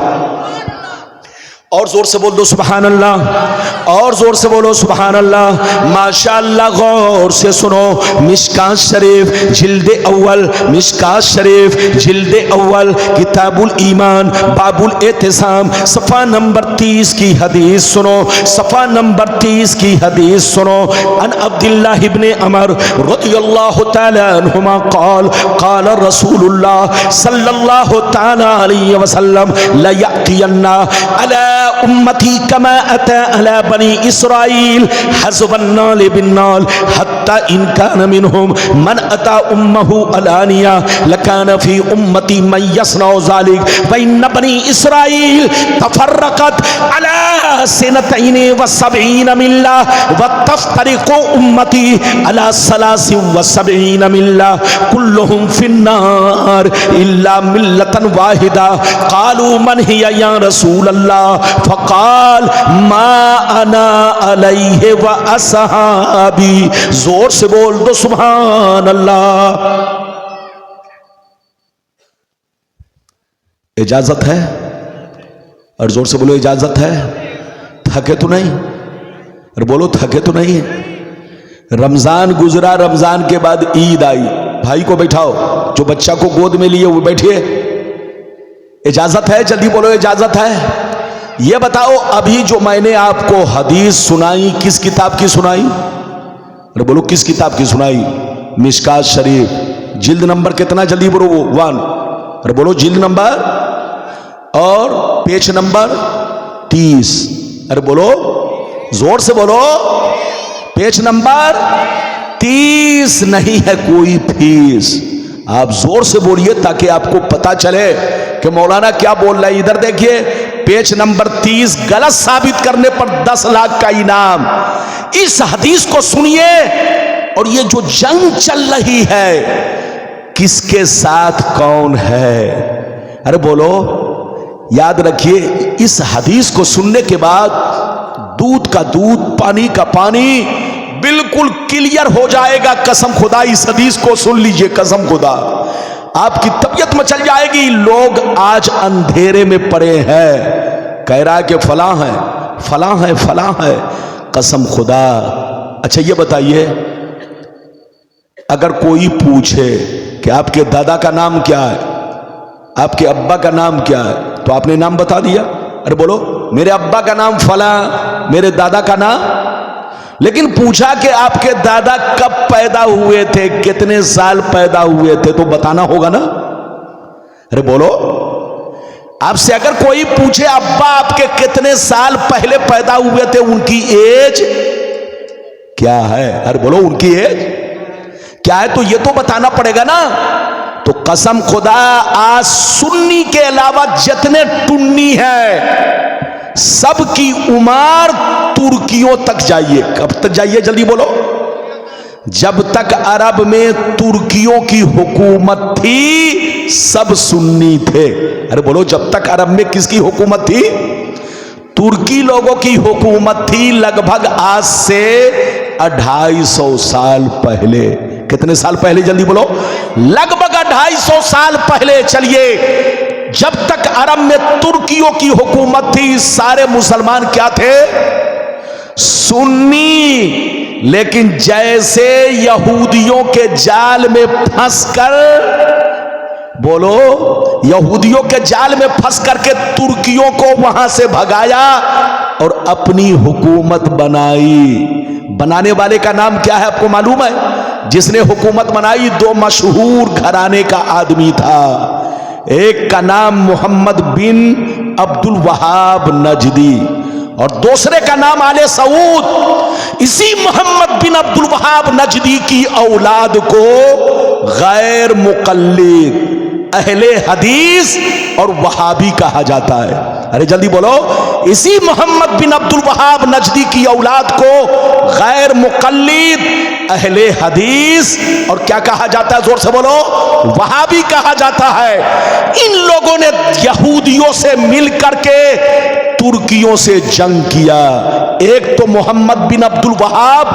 [SPEAKER 1] और जोर से बोल दो सुभान अल्लाह, और जोर से बोलो सुभान अल्लाह। माशाअल्लाह, गौर से सुनो। मिशकात शरीफ जिल्द अव्वल, मिशकात शरीफ जिल्द अव्वल, किताबुल ईमान बाबुल एतिसाम, सफ़ा नंबर 30 की हदीस सुनो, सफ़ा नंबर 30 की हदीस सुनो। अन अब्दुल्लाह इब्न अमर रज़ियल्लाहु तआला अन्हुमा क़ाल क़ाल रसूलुल्लाह सल्लल्लाहु तआला अलैहि वसल्लम ला यअतियन्ना अला उम्मती कमा अता अला बनी इसराइल हज़बन नाल बिन नाल हत्ता इन कान मिनहुम मन अता उम्महु अलानिया लकान फी उम्मती मन यसनउ ज़ालिक व इन बनी इसराइल तफर्रक़त अला सनतैन व सबईन मिल्ला व तफ्तरिक़ु उम्मती अला सलासिन व सबईन मिल्ला कुल्लुहुम फिन्नार इल्ला मिल्लतन वाहिदा। क़ालू मन हिया या रसूल अल्लाह फ़क़ाल मा अना अलैहि व असहाबी। जोर से बोल दो सुभान अल्लाह। इजाजत है, और जोर से बोलो इजाजत है। थके तो नहीं, और बोलो थके तो नहीं। रमजान गुजरा, रमजान के बाद ईद आई, भाई को बैठाओ, जो बच्चा को गोद में लिए वो बैठिए। इजाजत है, जल्दी बोलो इजाजत है। ये बताओ अभी जो मैंने आपको हदीस सुनाई किस किताब की सुनाई? अरे बोलो किस किताब की सुनाई? मिशकात शरीफ, जिल्द नंबर कितना? जल्दी बोलो 1। अरे बोलो जिल्द नंबर और पेज नंबर 30। अरे बोलो जोर से बोलो, पेज नंबर 30 नहीं है कोई फीस। आप जोर से बोलिए ताकि आपको पता चले कि मौलाना क्या बोल रहा है। इधर देखिए, पेज नंबर 30, गलत साबित करने पर 10 लाख का इनाम। इस हदीस को सुनिए। और ये जो जंग चल रही है किसके साथ कौन है? अरे बोलो, याद रखिए इस हदीस को सुनने के बाद दूध का दूध, पानी का पानी बिल्कुल क्लियर हो जाएगा। कसम खुदा, इस हदीस को सुन लीजिए, कसम खुदा आपकी तबीयत में चल जाएगी। लोग आज अंधेरे में पड़े हैं, कह रहा है कि फलां है फलां है फलां है, कसम खुदा। अच्छा ये बताइए, अगर कोई पूछे कि आपके दादा का नाम क्या है, आपके अब्बा का नाम क्या है, तो आपने नाम बता दिया। अरे बोलो मेरे अब्बा का नाम फलां, मेरे दादा का नाम। लेकिन पूछा कि आपके दादा कब पैदा हुए थे, कितने साल पैदा हुए थे, तो बताना होगा ना। अरे बोलो, आपसे अगर कोई पूछे अब्बा आपके कितने साल पहले पैदा हुए थे, उनकी एज क्या है? अरे बोलो उनकी एज क्या है, तो ये तो बताना पड़ेगा ना। तो कसम खुदा, आज सुन्नी के अलावा जितने टुन्नी है सबकी उम्र तुर्कियों तक जाइए। कब तक जाइए जल्दी बोलो। जब तक अरब में तुर्कियों की हुकूमत थी सब सुन्नी थे। अरे बोलो, जब तक अरब में किसकी हुकूमत थी? तुर्की लोगों की हुकूमत थी। लगभग आज से 250 साल पहले। कितने साल पहले जल्दी बोलो? लगभग 250 साल पहले। चलिए, जब तक अरब में तुर्कियों की हुकूमत थी सारे मुसलमान क्या थे? सुन्नी। लेकिन जैसे यहूदियों के जाल में फंसकर, बोलो, यहूदियों के जाल में फंस करके तुर्कियों को वहां से भगाया और अपनी हुकूमत बनाई। बनाने वाले का नाम क्या है आपको मालूम है? जिसने हुकूमत बनाई दो मशहूर घराने का आदमी था। एक का नाम मोहम्मद बिन अब्दुल वहाब नजदी और दूसरे का नाम आले सऊद। इसी मोहम्मद बिन अब्दुल वहाब नजदी की औलाद को गैर मुकल्लिद, अहले हदीस और वहाबी कहा जाता है। अरे जल्दी बोलो। इसी मोहम्मद बिन अब्दुल वहाब नजदी की औलाद को गैर मुकल्लिद, अहले हदीस और क्या कहा जाता है? जोर से बोलो। वहाबी कहा जाता है। इन लोगों ने यहूदियों से मिल करके तुर्कियों से जंग किया। एक तो मोहम्मद बिन अब्दुल वहाब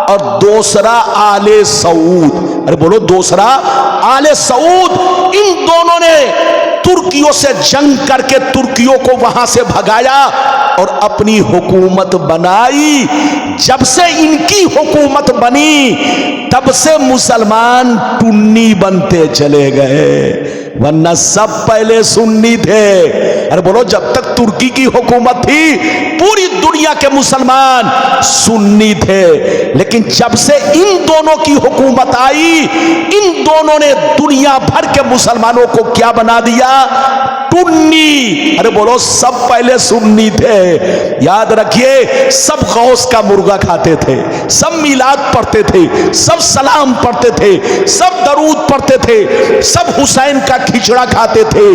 [SPEAKER 1] और दूसरा आले सऊद। अरे बोलो, दूसरा आले सऊद। इन दोनों ने तुर्कियों से जंग करके तुर्कियों को वहां से भगाया और अपनी हुकूमत बनाई। जब से इनकी हुकूमत बनी तब से मुसलमान टुन्नी बनते चले गए, वरना सब पहले सुन्नी थे। अरे बोलो, जब तक तुर्की की हुकूमत थी पूरी दुनिया के मुसलमान सुन्नी थे। लेकिन जब से इन दोनों की हुकूमत आई, इन दोनों ने दुनिया भर के मुसलमानों को क्या बना दिया? टुन्नी। अरे बोलो, सब पहले सुन्नी थे। याद रखिए, सब गौस का मुर्गा खाते थे, सब मिलाद पढ़ते थे, सब सलाम पढ़ते थे, सब दरूद पढ़ते थे, सब हुसैन का खिचड़ा खाते थे।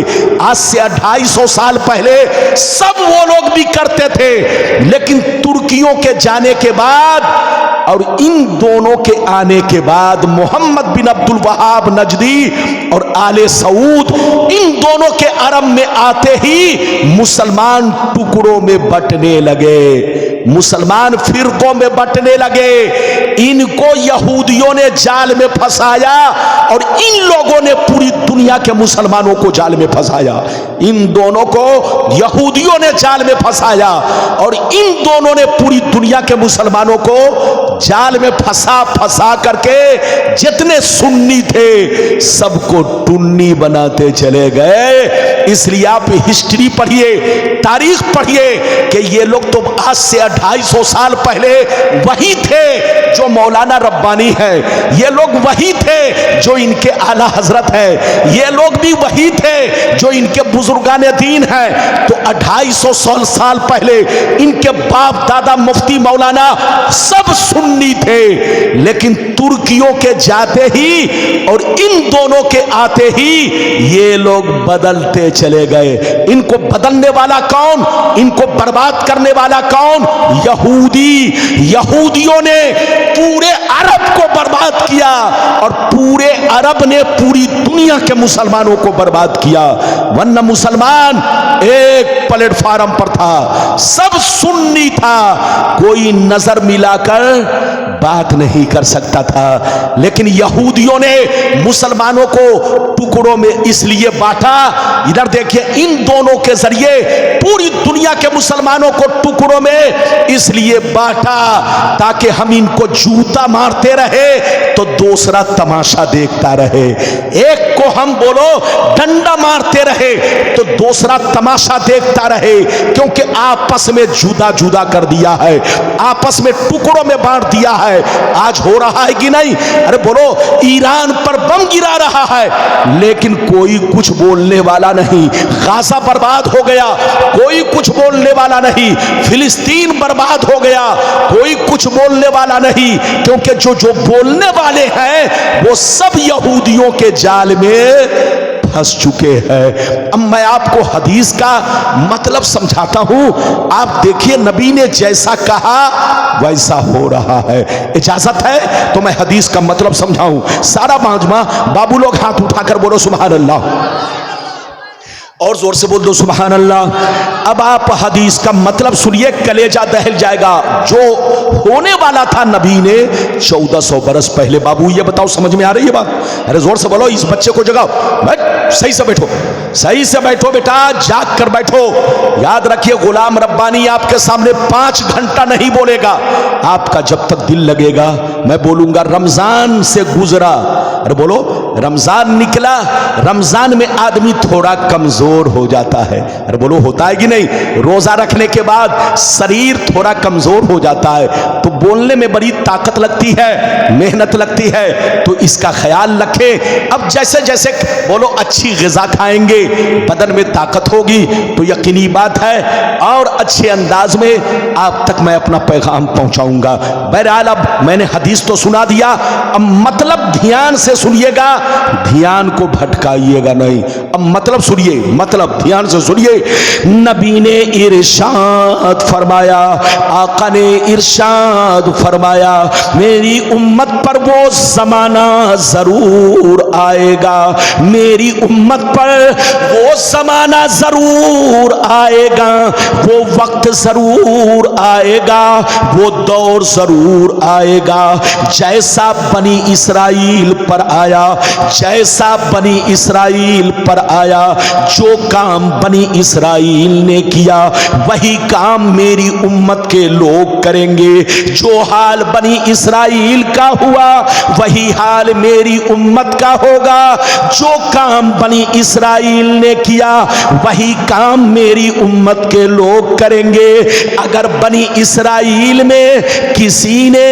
[SPEAKER 1] आज से 250 साल पहले सब वो लोग भी करते थे। लेकिन तुर्कियों के जाने के बाद और इन दोनों के आने के बाद मोहम्मद बिन अब्दुल वहाब नजदी और आले सऊद, इन दोनों के अरब में आते ही मुसलमान टुकड़ों में बंटने लगे, मुसलमान फिरकों में बंटने लगे। इनको यहूदियों ने जाल में फंसाया और इन लोगों ने पूरी दुनिया के मुसलमानों को जाल में फंसाया। इन दोनों को यहूदियों ने जाल में फंसाया और इन दोनों ने पूरी दुनिया के मुसलमानों को जाल में फंसा करके जितने सुन्नी थे सबको टुन्नी बनाते चले गए। इसलिए आप हिस्ट्री पढ़िए, तारीख पढ़िए कि ये लोग तो आज से 250 साल पहले वही थे जो मौलाना रब्बानी है, ये लोग वही थे जो इनके आला हजरत है, ये लोग भी वही थे जो इनके बुजुर्गान दीन हैं। तो 250 साल पहले इनके बाप दादा मुफ्ती मौलाना सब सुन्नी थे। लेकिन तुर्कियों के जाते ही और इन दोनों के आते ही ये लोग बदलते चले गए। इनको बदलने वाला कौन? इनको बर्बाद करने वाला कौन? यहूदी। यहूदियों ने पूरे अरब को बर्बाद किया और पूरे अरब ने पूरी दुनिया के मुसलमानों को बर्बाद किया। वरना मुसलमान एक प्लेटफार्म पर था, सब सुन्नी था, कोई नजर मिलाकर बात नहीं कर सकता था। लेकिन यहूदियों ने मुसलमानों को टुकड़ों में इसलिए बांटा, इधर देखिए, इन दोनों के जरिए पूरी दुनिया के मुसलमानों को टुकड़ों में इसलिए बांटा ताकि हम इनको जूता मारते रहे तो दूसरा तमाशा देखता रहे। एक को हम बोलो डंडा मारते रहे तो दूसरा तमाशा देखता रहे, क्योंकि आपस में जुदा जुदा कर दिया है, आपस में टुकड़ों में बांट दिया है। आज हो रहा है कि नहीं? अरे बोलो, ईरान पर बम गिरा रहा है लेकिन कोई कुछ बोलने वाला नहीं। गाजा बर्बाद हो गया, कोई कुछ बोलने वाला नहीं। फिलिस्तीन बर्बाद हो गया, कोई कुछ कुछ बोलने वाला नहीं, क्योंकि जो बोलने वाले हैं वो सब यहूदियों के जाल में फंस चुके हैं। अब मैं आपको हदीस का मतलब समझाता हूं। आप देखिए, नबी ने जैसा कहा वैसा हो रहा है। इजाजत है तो मैं हदीस का मतलब समझाऊं। सारा माजमा बाबू लोग हाथ उठाकर बोलो सुभान अल्लाह, और जोर से बोल दो सुभान अल्लाह। अब आप हदीस का मतलब सुनिए, कलेजा दहल जाएगा। जो होने वाला था नबी ने 1400 बरस पहले। बाबू ये बताओ, समझ में आ रही है बात? अरे जोर से बोलो, इस बच्चे को जगाओ। सही से बैठो, सही से बैठो बेटा, जाग कर बैठो। याद रखिए, गुलाम रब्बानी आपके सामने 5 घंटा नहीं बोलेगा। आपका जब तक दिल लगेगा मैं बोलूंगा। रमजान से गुजरा, अरे बोलो, रमजान निकला, रमजान में आदमी थोड़ा कमजोर हो जाता है। अरे बोलो, होता है कि नहीं? रोजा रखने के बाद शरीर थोड़ा कमजोर हो जाता है, तो बोलने में बड़ी ताकत लगती है, मेहनत लगती है। तो इसका ख्याल रखें। अब जैसे जैसे बोलो अच्छी ग़िज़ा खाएंगे, बदन में ताकत होगी, तो यकीनी बात है और अच्छे अंदाज में आप तक मैं अपना पैगाम पहुंचाऊंगा। बहरहाल, अब मैंने हदीस तो सुना दिया, अब मतलब ध्यान से सुनिएगा, ध्यान को भटकाइएगा नहीं। अब मतलब सुनिए, मतलब ध्यान से सुनिए। नबी ने इरशाद फरमाया, आका ने इरशाद फरमाया, मेरी उम्मत पर वो ज़माना जरूर आएगा, मेरी उम्मत पर वो ज़माना जरूर आएगा, वो वक्त जरूर आएगा, वो दौर जरूर आएगा, जैसा बनी इसराइल पर आया, जैसा बनी इसराइल पर आया। जो काम बनी इसराइल ने किया वही काम मेरी उम्मत के लोग करेंगे। जो हाल बनी इसराइल का हुआ वही हाल मेरी उम्मत का होगा। जो काम बनी इसराइल ने किया वही काम मेरी उम्मत के लोग करेंगे। अगर बनी इसराइल में किसी ने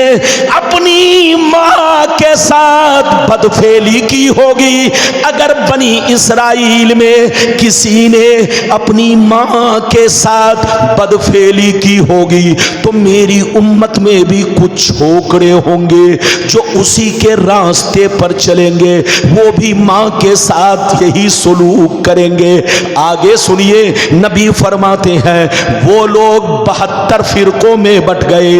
[SPEAKER 1] अपनी मां के साथ बदफेली की होगी, अगर बनी इसराइल में किसी ने अपनी मां के साथ बदफेली की होगी, तो मेरी उम्मत में भी कुछ छोकरे होंगे जो उसी के रास्ते पर चलेंगे, वो भी मां के साथ यही सलूक करेंगे। आगे सुनिए, नबी फरमाते हैं वो लोग 72 फिरकों में बट गए,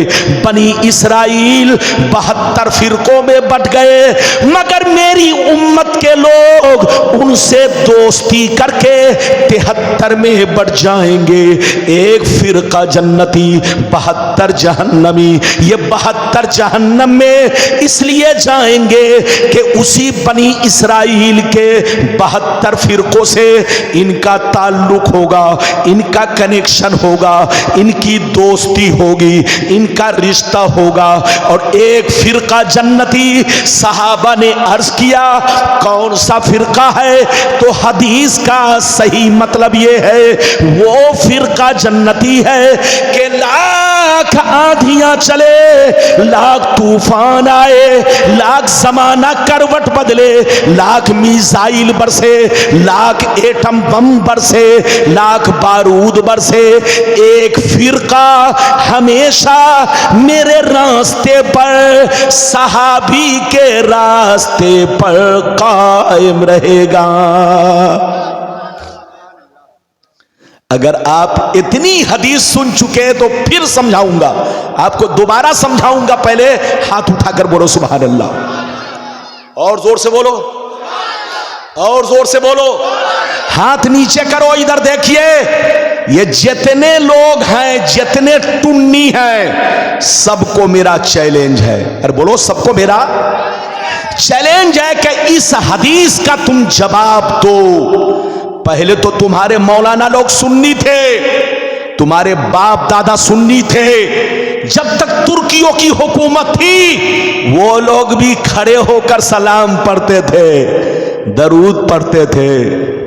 [SPEAKER 1] बनी इसराइल 72 फिरकों में बट गए, मगर मेरी उम्मत के लोग उनसे दोस्ती करके 73 में बढ़ जाएंगे। एक फिरका जन्नती, 72 जहन्नमी। ये 72 जहन्नम में इसलिए जाएंगे कि उसी बनी इसराइल के 72 फिरकों से इनका ताल्लुक होगा, इनका कनेक्शन होगा, इनकी दोस्ती होगी, इनका रिश्ता होगा। और एक फिरका जन्नती। सहाबा ने अर्ज किया कौन सा फिरका है? तो हदीस का सही मतलब ये है, वो फिरका जन्नती है कि लाख आंधियां चले, लाख तूफान आए, लाख जमाना करवट बदले, लाख मिसाइल बरसे, लाख एटम बम बरसे, लाख बारूद बरसे, एक फिरका हमेशा मेरे रास्ते पर, सहाबी के रास्ते पर कायम रहेगा। अगर आप इतनी हदीस सुन चुके तो फिर समझाऊंगा, आपको दोबारा समझाऊंगा। पहले हाथ उठाकर बोलो सुभान अल्लाह, और जोर से बोलो, और जोर से बोलो। हाथ नीचे करो, इधर देखिए। ये जितने लोग हैं, जितने टुन्नी हैं, सबको मेरा चैलेंज है। अरे बोलो, सबको मेरा चैलेंज है कि इस हदीस का तुम जवाब दो। पहले तो तुम्हारे मौलाना लोग सुन्नी थे, तुम्हारे बाप दादा सुन्नी थे। जब तक तुर्कियों की हुकूमत थी वो लोग भी खड़े होकर सलाम पढ़ते थे, दरूद पढ़ते थे,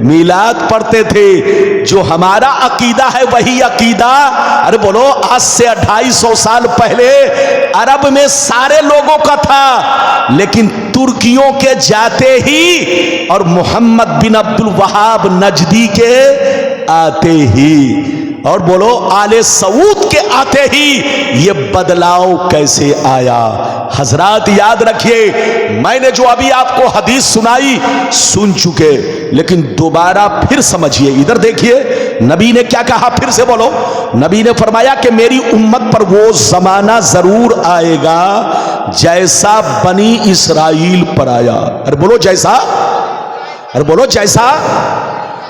[SPEAKER 1] मिलाद पढ़ते थे। जो हमारा अकीदा है वही अकीदा, अरे बोलो, आज से 250 साल पहले अरब में सारे लोगों का था, लेकिन तुर्कियों के जाते ही और मोहम्मद बिन अब्दुल वहाब नजदी के आते ही और बोलो आले सऊद के आते ही ये बदलाव कैसे आया। हजरात याद रखिए, मैंने जो अभी आपको हदीस सुनाई सुन चुके, लेकिन दोबारा फिर समझिए। इधर देखिए नबी ने क्या कहा, फिर से बोलो। नबी ने फरमाया कि मेरी उम्मत पर वो जमाना जरूर आएगा जैसा बनी इसराइल पर आया। अरे बोलो जैसा, अरे बोलो जैसा।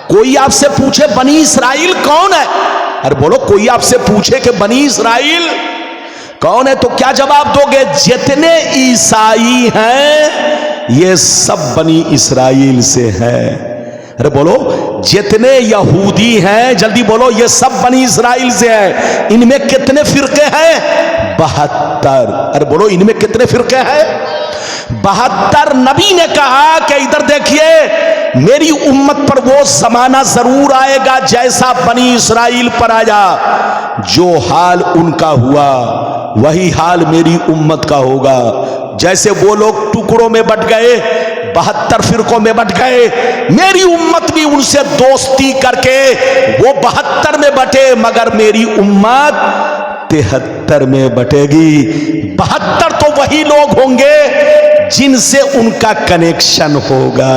[SPEAKER 1] कोई आपसे पूछे बनी इसराइल कौन है, अरे बोलो कोई आपसे पूछे कि बनी इसराइल कौन है, तो क्या जवाब दोगे? जितने ईसाई हैं ये सब बनी इसराइल से हैं। अरे बोलो जितने यहूदी हैं, जल्दी बोलो, ये सब बनी इसराइल से हैं। इनमें कितने फिरके हैं? 72। अरे बोलो इनमें कितने फिरके हैं? 72। नबी ने कहा कि इधर देखिए, मेरी उम्मत पर वो जमाना जरूर आएगा जैसा बनी इसराइल पर आया। जो हाल उनका हुआ वही हाल मेरी उम्मत का होगा। जैसे वो लोग टुकड़ों में बट गए, 72 फिरकों में बट गए, मेरी उम्मत भी उनसे दोस्ती करके वो 72 में बटे, मगर मेरी उम्मत 73 में बटेगी। 72 तो वही लोग होंगे जिनसे उनका कनेक्शन होगा।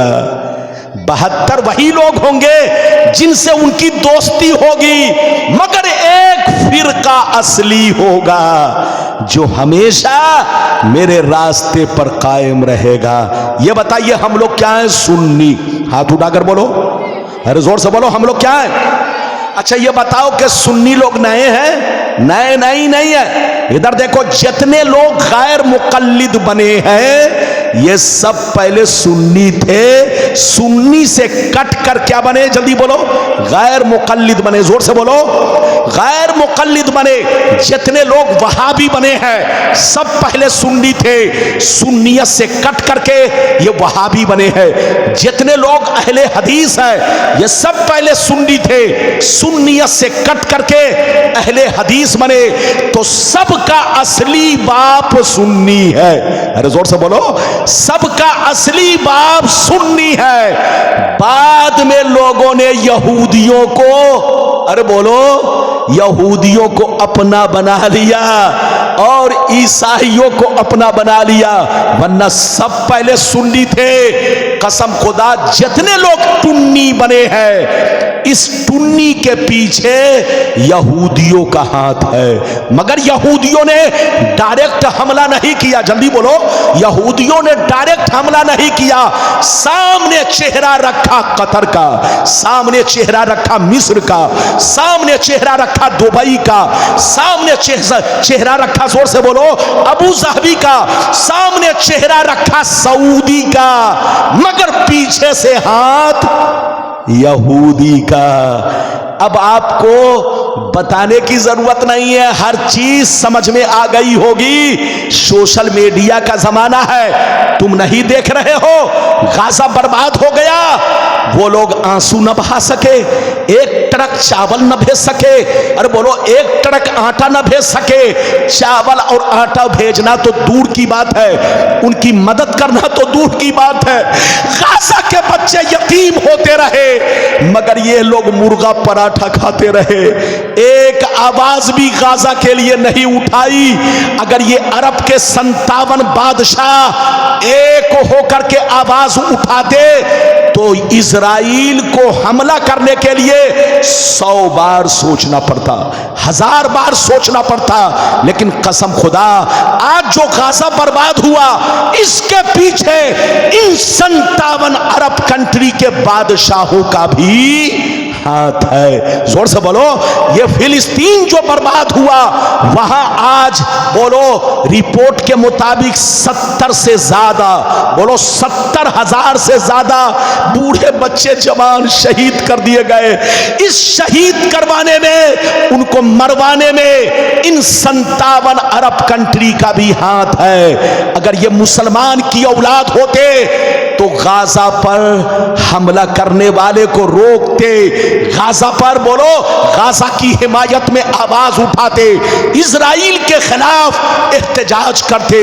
[SPEAKER 1] 72 वही लोग होंगे जिनसे उनकी दोस्ती होगी, मगर एक फिरका असली होगा जो हमेशा मेरे रास्ते पर कायम रहेगा। ये बताइए हम लोग क्या हैं? सुन्नी। हाथ उठाकर बोलो, अरे जोर से बोलो, हम लोग क्या हैं? अच्छा ये बताओ कि सुन्नी लोग नए हैं? नए नहीं है। इधर देखो, जितने लोग गैर मुकल्लिद बने हैं ये सब पहले सुन्नी थे। सुन्नी से कट कर क्या बने? जल्दी बोलो, गैर मुकल्लिद बने। जोर से बोलो, गैर मुकल्लिद बने। जितने लोग वहाबी बने हैं सब पहले सुन्नी थे, सुन्नियत से कट करके ये वहाबी बने हैं। जितने लोग अहले हदीस हैं ये सब पहले सुन्नी थे, सुन्नियत से कट करके अहले हदीस बने। तो सबका असली बाप सुन्नी है। अरे जोर से बोलो, सबका असली बाप सुन्नी है। बाद में लोगों ने यहूदियों को, अरे बोलो, यहूदियों को अपना बना लिया और ईसाइयों को अपना बना लिया, वरना सब पहले सुन्नी थे। कसम खुदा, जितने लोग टुन्नी बने हैं इस टुन्नी के पीछे यहूदियों का हाथ है। मगर यहूदियों ने डायरेक्ट हमला नहीं किया। जल्दी बोलो, यहूदियों ने डायरेक्ट हमला नहीं किया। सामने चेहरा रखा कतर का, सामने चेहरा रखा मिस्र का, सामने चेहरा रखा दुबई का, सामने चेहरा रखा, जोर से बोलो, अबू ज़हबी का, सामने चेहरा रखा सऊदी का, मगर पीछे से हाथ यहूदी का। अब आपको बताने की जरूरत नहीं है, हर चीज समझ में आ गई होगी। सोशल मीडिया का जमाना है, तुम नहीं देख रहे हो गाजा बर्बाद हो गया, वो लोग आंसू न बहा सके, एक ट्रक चावल न भेज सके, अरे बोलो एक ट्रक आटा न भेज सके। चावल और आटा भेजना तो दूर की बात है, उनकी मदद करना तो दूर की बात है। गाजा के बच्चे यतीम होते रहे मगर ये लोग मुर्गा पराठा खाते रहे। एक आवाज भी गाजा के लिए नहीं उठाई। अगर ये अरब के 57 बादशाह एक होकर के आवाज उठाते तो इजराइल को हमला करने के लिए 100 बार सोचना पड़ता, 1000 बार सोचना पड़ता। लेकिन कसम खुदा, आज जो गाजा बर्बाद हुआ इसके पीछे इन 57 अरब कंट्री के बादशाहों का भी हाथ है। जोर से बोलो, ये फिलिस्तीन जो बर्बाद हुआ वहां आज बोलो रिपोर्ट के मुताबिक 70 से ज्यादा, बोलो 70,000 से ज्यादा बूढ़े बच्चे जवान शहीद कर दिए गए। इस शहीद करवाने में, उनको मरवाने में इन 57 अरब कंट्री का भी हाथ है। अगर ये मुसलमान की औलाद होते तो गाजा पर हमला करने वाले को रोकते, गाजा पर बोलो गाजा की हिमायत में आवाज उठाते, इजराइल के खिलाफ एहतजाज करते।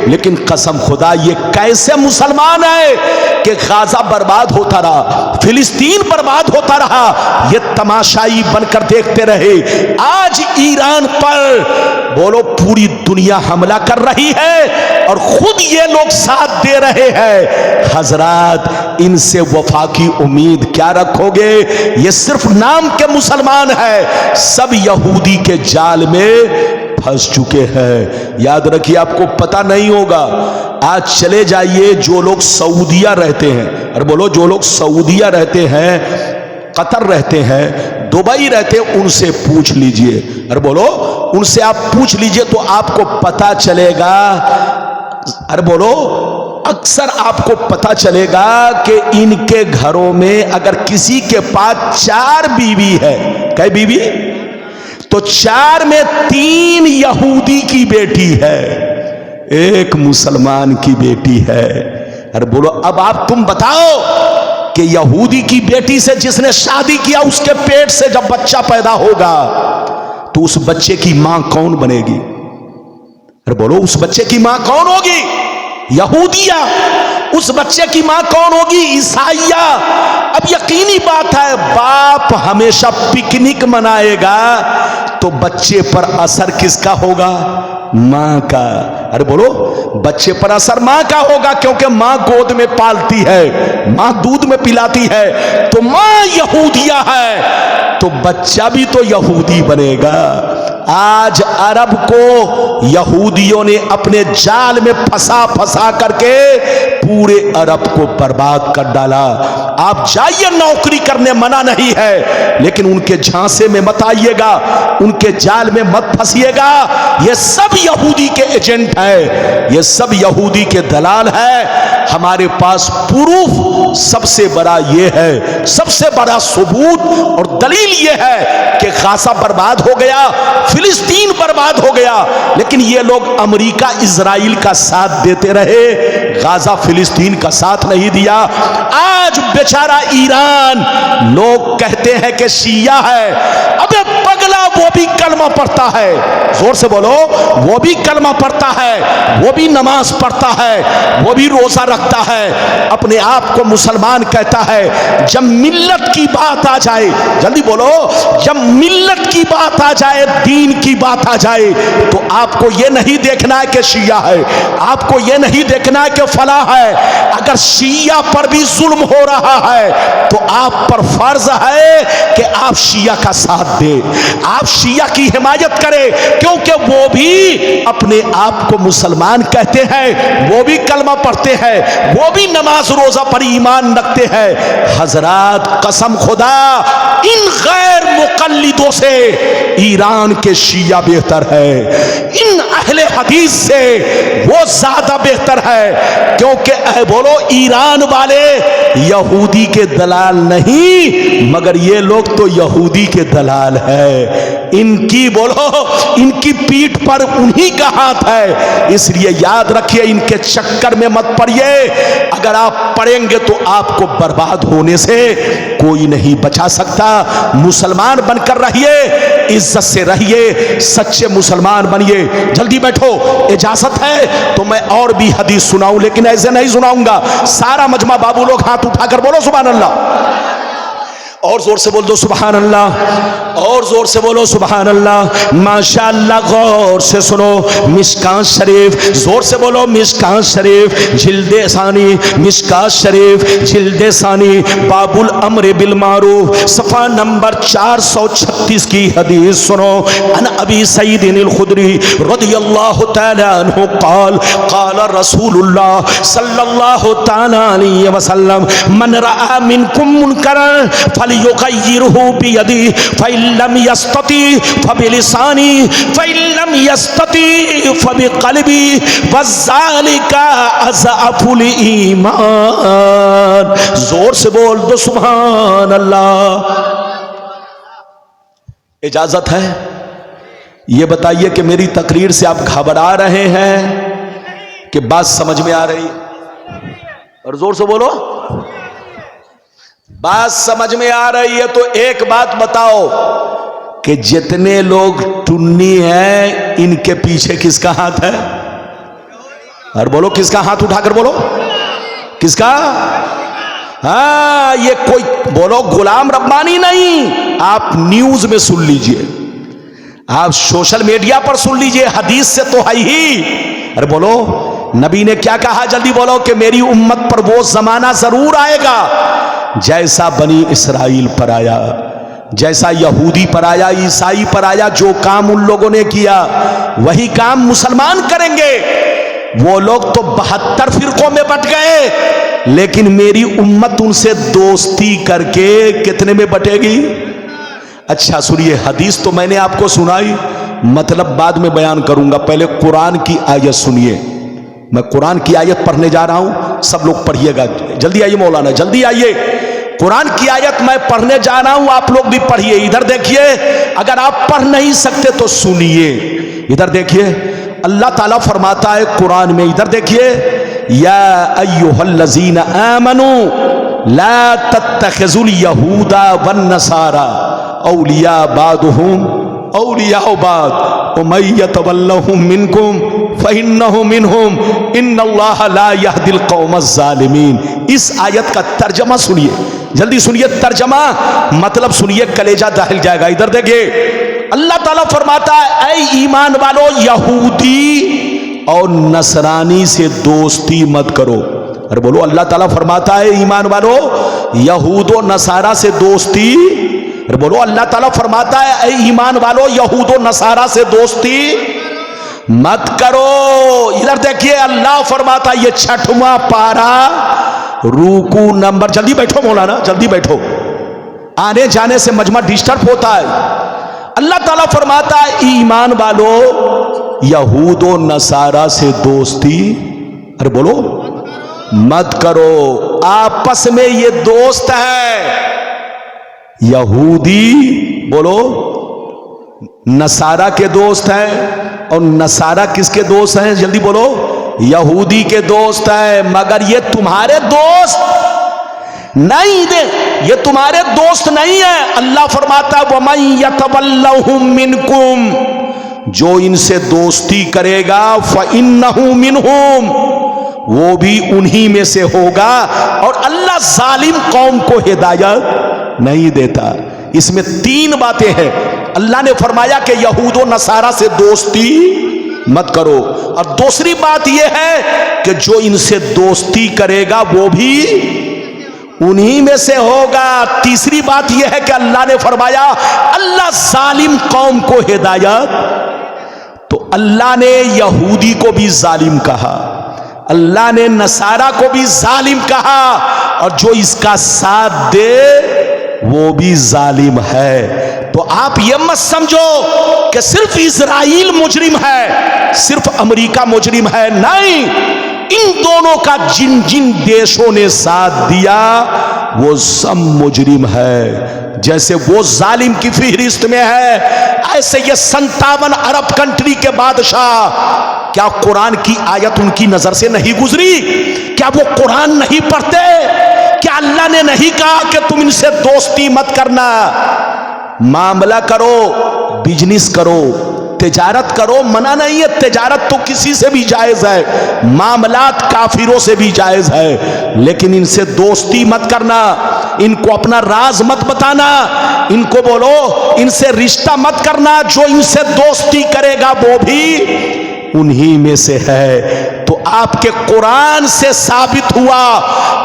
[SPEAKER 1] लेकिन कसम खुदा ये कैसे मुसलमान है कि गाजा बर्बाद होता रहा, फिलिस्तीन बर्बाद होता रहा, ये तमाशाई बनकर देखते रहे। आज ईरान पर बोलो पूरी दुनिया हमला कर रही है और खुद ये लोग साथ दे रहे हैं। हजरात इनसे वफा की उम्मीद क्या रखोगे? ये सिर्फ नाम के मुसलमान है, सब यहूदी के जाल में फंस चुके हैं। याद रखिए, आपको पता नहीं होगा, आज चले जाइए जो लोग सऊदिया रहते हैं, और बोलो जो लोग सऊदिया रहते हैं, कतर रहते हैं, दुबई रहते हैं, उनसे पूछ लीजिए, और बोलो उनसे आप पूछ लीजिए तो आपको पता चलेगा, अरे बोलो अक्सर आपको पता चलेगा कि इनके घरों में अगर किसी के पास 4 बीवी है, कई बीवी, तो 4 में 3 यहूदी की बेटी है, 1 मुसलमान की बेटी है। अरे बोलो अब आप तुम बताओ कि यहूदी की बेटी से जिसने शादी किया उसके पेट से जब बच्चा पैदा होगा तो उस बच्चे की मां कौन बनेगी? अरे बोलो उस बच्चे की मां कौन होगी? यहूदिया। उस बच्चे की मां कौन होगी? ईसाइया। अब यकीनी बात है, बाप हमेशा पिकनिक मनाएगा तो बच्चे पर असर किसका होगा? मां का। अरे बोलो बच्चे पर असर मां का होगा, क्योंकि मां गोद में पालती है, मां दूध में पिलाती है, तो मां यहूदिया है तो बच्चा भी तो यहूदी बनेगा। आज अरब को यहूदियों ने अपने जाल में फंसा फंसा करके पूरे अरब को बर्बाद कर डाला। आप जाइए, नौकरी करने मना नहीं है, लेकिन उनके झांसे में मत आइएगा, उनके जाल में मत फंसिएगा। ये सब यहूदी के एजेंट है, ये सब यहूदी के दलाल है। हमारे पास प्रूफ सबसे बड़ा ये है, सबसे बड़ा सबूत और दलील ये है कि गाजा बर्बाद हो गया, फिलिस्तीन बर्बाद हो गया, लेकिन ये लोग अमेरिका इजराइल का साथ देते रहे, गाजा फिलिस्तीन का साथ नहीं दिया। आज बेचारा ईरान, लोग कहते हैं कि शिया है, अबे पगला वो भी कलमा पढ़ता है, जोर से बोलो, वो भी कलमा पढ़ता है, वो भी नमाज पढ़ता है, वो भी रोजा रखता है, अपने आप को मुसलमान कहता है। जब मिल्लत की बात आ जाए, जल्दी बोलो, जब मिल्लत की बात आ जाए, दीन की बात आ जाए, तो आपको यह नहीं देखना है कि शिया है, आपको यह नहीं देखना है कि फला है। अगर शिया पर भी जुल्म हो रहा है तो आप पर फर्ज है कि आप शिया का साथ दे, आप शिया की हिमायत करें, क्योंकि वो भी अपने आप को मुसलमान कहते हैं, वो भी कलमा पढ़ते हैं, वो भी नमाज रोजा पर ईमान रखते हैं। हजरात कसम खुदा, इन गैर मुकल्लिदों से ईरान के शिया बेहतर है, इन अहले हदीस से वो ज्यादा बेहतर है, क्योंकि बोलो ईरान वाले यहूदी के दलाल नहीं, मगर ये लोग तो यहूदी के दलाल है। इनकी बोलो, इनकी पीठ पर उन्हीं का हाथ है, इसलिए याद रखिए, इनके चक्कर में मत पड़िए। अगर आप पड़ेंगे तो आपको बर्बाद होने से कोई नहीं बचा सकता। मुसलमान बनकर रहिए, इज्जत से रहिए, सच्चे मुसलमान बनिए। जल्दी बैठो, इजाजत है तो मैं और भी हदीस सुनाऊं, लेकिन ऐसे नहीं सुनाऊंगा। सारा मजमा बाबू लोग हाथ उठाकर बोलो सुभान अल्लाह, और जोर से बोल दो सुभान अल्लाह, और जोर से बोलो सुभान अल्लाह। माशाअल्लाह, गौर से सुनो, मिशकात शरीफ, जोर से बोलो मिशकात शरीफ, जिल्दे सानी, मिशकात शरीफ जिल्दे सानी, बाबुल अम्र बिल मारूफ, सफ़ा नंबर 436 की हदीस सुनो। अन अबी सईद अल खुदरी रदियल्लाहु तआला अन्हु क़ाल क़ाल रसूलुल्लाह सल्लल्लाहु तआला अलैहि वसल्लम मन रआ मिनकुम मुनकरन फलयुग़य्यिरहु बियदिही फ़इल्लम यस्तति फ़बिलिसानी फ़इल्लम यस्तति फ़बिक़ल्बी वज़ालिका अज़अफ़ुल ईमान। जोर से बोल दो सुभान अल्लाह। इजाजत है? ये बताइए कि मेरी तकरीर से आप घबरा रहे हैं कि बात समझ में आ रही है? और जोर से बोलो। बात समझ में आ रही है? तो एक बात बताओ कि जितने लोग टुन्नी हैं इनके पीछे किसका हाथ है? और बोलो किसका हाथ उठाकर बोलो, किसका? हाँ, ये कोई बोलो गुलाम रब्बानी नहीं, आप न्यूज में सुन लीजिए, आप सोशल मीडिया पर सुन लीजिए, हदीस से तो है ही। अरे बोलो नबी ने क्या कहा? जल्दी बोलो कि मेरी उम्मत पर वो जमाना जरूर आएगा जैसा बनी इसराइल पर आया, जैसा यहूदी पर आया, ईसाई पर आया। जो काम उन लोगों ने किया वही काम मुसलमान करेंगे। वो लोग तो 72 फिरकों में बट गए, लेकिन मेरी उम्मत उनसे दोस्ती करके कितने में बटेगी? अच्छा सुनिए, हदीस तो मैंने आपको सुनाई, मतलब बाद में बयान करूंगा। पहले कुरान की आयत सुनिए। मैं कुरान की आयत पढ़ने जा रहा हूं, सब लोग पढ़िएगा। जल्दी आइए मौलाना, जल्दी आइए। कुरान की आयत मैं पढ़ने जा रहा हूं, आप लोग भी पढ़िए। इधर देखिए, अगर आप पढ़ नहीं सकते तो सुनिए। इधर देखिए, अल्लाह ताला फरमाता है कुरान में, इधर देखिए, या अय्युहल्लज़ीना आमनू ला तत्तखिज़ुल यहूदा वन नसारा औलिया बादुहुम औलिया बाद वमन यतवल्लहुम मिनकुम फइन्नहु मिनहुम इन्नल्लाह ला यहदिल कौमज़ ज़ालिमीन। इस आयत का तर्जमा सुनिए, जल्दी सुनिए तर्जमा, मतलब सुनिए, कलेजा दहल जाएगा। इधर देखिए, अल्लाह ताला फरमाता है, ऐ ईमान वालो, यहूदी और नसरानी से दोस्ती मत करो। अरे बोलो, अल्लाह ताला फरमाता है ईमान वालो, यहूद और नसारा से दोस्ती। अरे बोलो, अल्लाह ताला फरमाता है ऐ ईमान वालो, यहूद और नसारा से दोस्ती मत करो। इधर देखिए, अल्लाह फरमाता है, ये 6वां पारा, रुकू नंबर, जल्दी बैठो मौलाना, जल्दी बैठो, आने जाने से मजमा डिस्टर्ब होता है। अल्लाह ताला फरमाता है ईमान वालो, यहूद और नसारा से दोस्ती, अरे बोलो, मत करो। आपस में ये दोस्त है, यहूदी बोलो नसारा के दोस्त हैं, और नसारा किसके दोस्त हैं? जल्दी बोलो, यहूदी के दोस्त हैं। मगर ये तुम्हारे दोस्त नहीं दे, ये तुम्हारे दोस्त नहीं है। अल्लाह फरमाता है वमन यतवल्लहुम मिनकुम, जो इनसे दोस्ती करेगा फइन्नहु मिनहुम, वो भी उन्हीं में से होगा। और अल्लाह जालिम कौम को हिदायत नहीं देता। इसमें 3 बातें हैं। अल्लाह ने फरमाया कि यहूद और नसारा से दोस्ती मत करो, और दूसरी बात यह है कि जो इनसे दोस्ती करेगा वो भी उन्हीं में से होगा। तीसरी बात यह है कि अल्लाह ने फरमाया अल्लाह जालिम कौम को हिदायत, तो अल्लाह ने यहूदी को भी जालिम कहा, अल्लाह ने नसारा को भी जालिम कहा, और जो इसका साथ दे वो भी जालिम है। तो आप ये मत समझो कि सिर्फ इजराइल मुजरिम है, सिर्फ अमेरिका मुजरिम है, नहीं, इन दोनों का जिन जिन देशों ने साथ दिया वो सब मुजरिम है। जैसे वो जालिम की फहरिस्त में है, ऐसे ये 57 अरब कंट्री के बादशाह, क्या कुरान की आयत उनकी नजर से नहीं गुजरी? क्या वो कुरान नहीं पढ़ते? क्या अल्लाह ने नहीं कहा कि तुम इनसे दोस्ती मत करना? मामला करो, बिजनेस करो, तिजारत करो, मना नहीं है, तिजारत तो किसी से भी जायज है, मामलात काफिरों से भी जायज है, लेकिन इनसे दोस्ती मत करना, इनको अपना राज मत बताना, इनको बोलो इनसे रिश्ता मत करना। जो इनसे दोस्ती करेगा वो भी उन्हीं में से है। तो आपके कुरान से साबित हुआ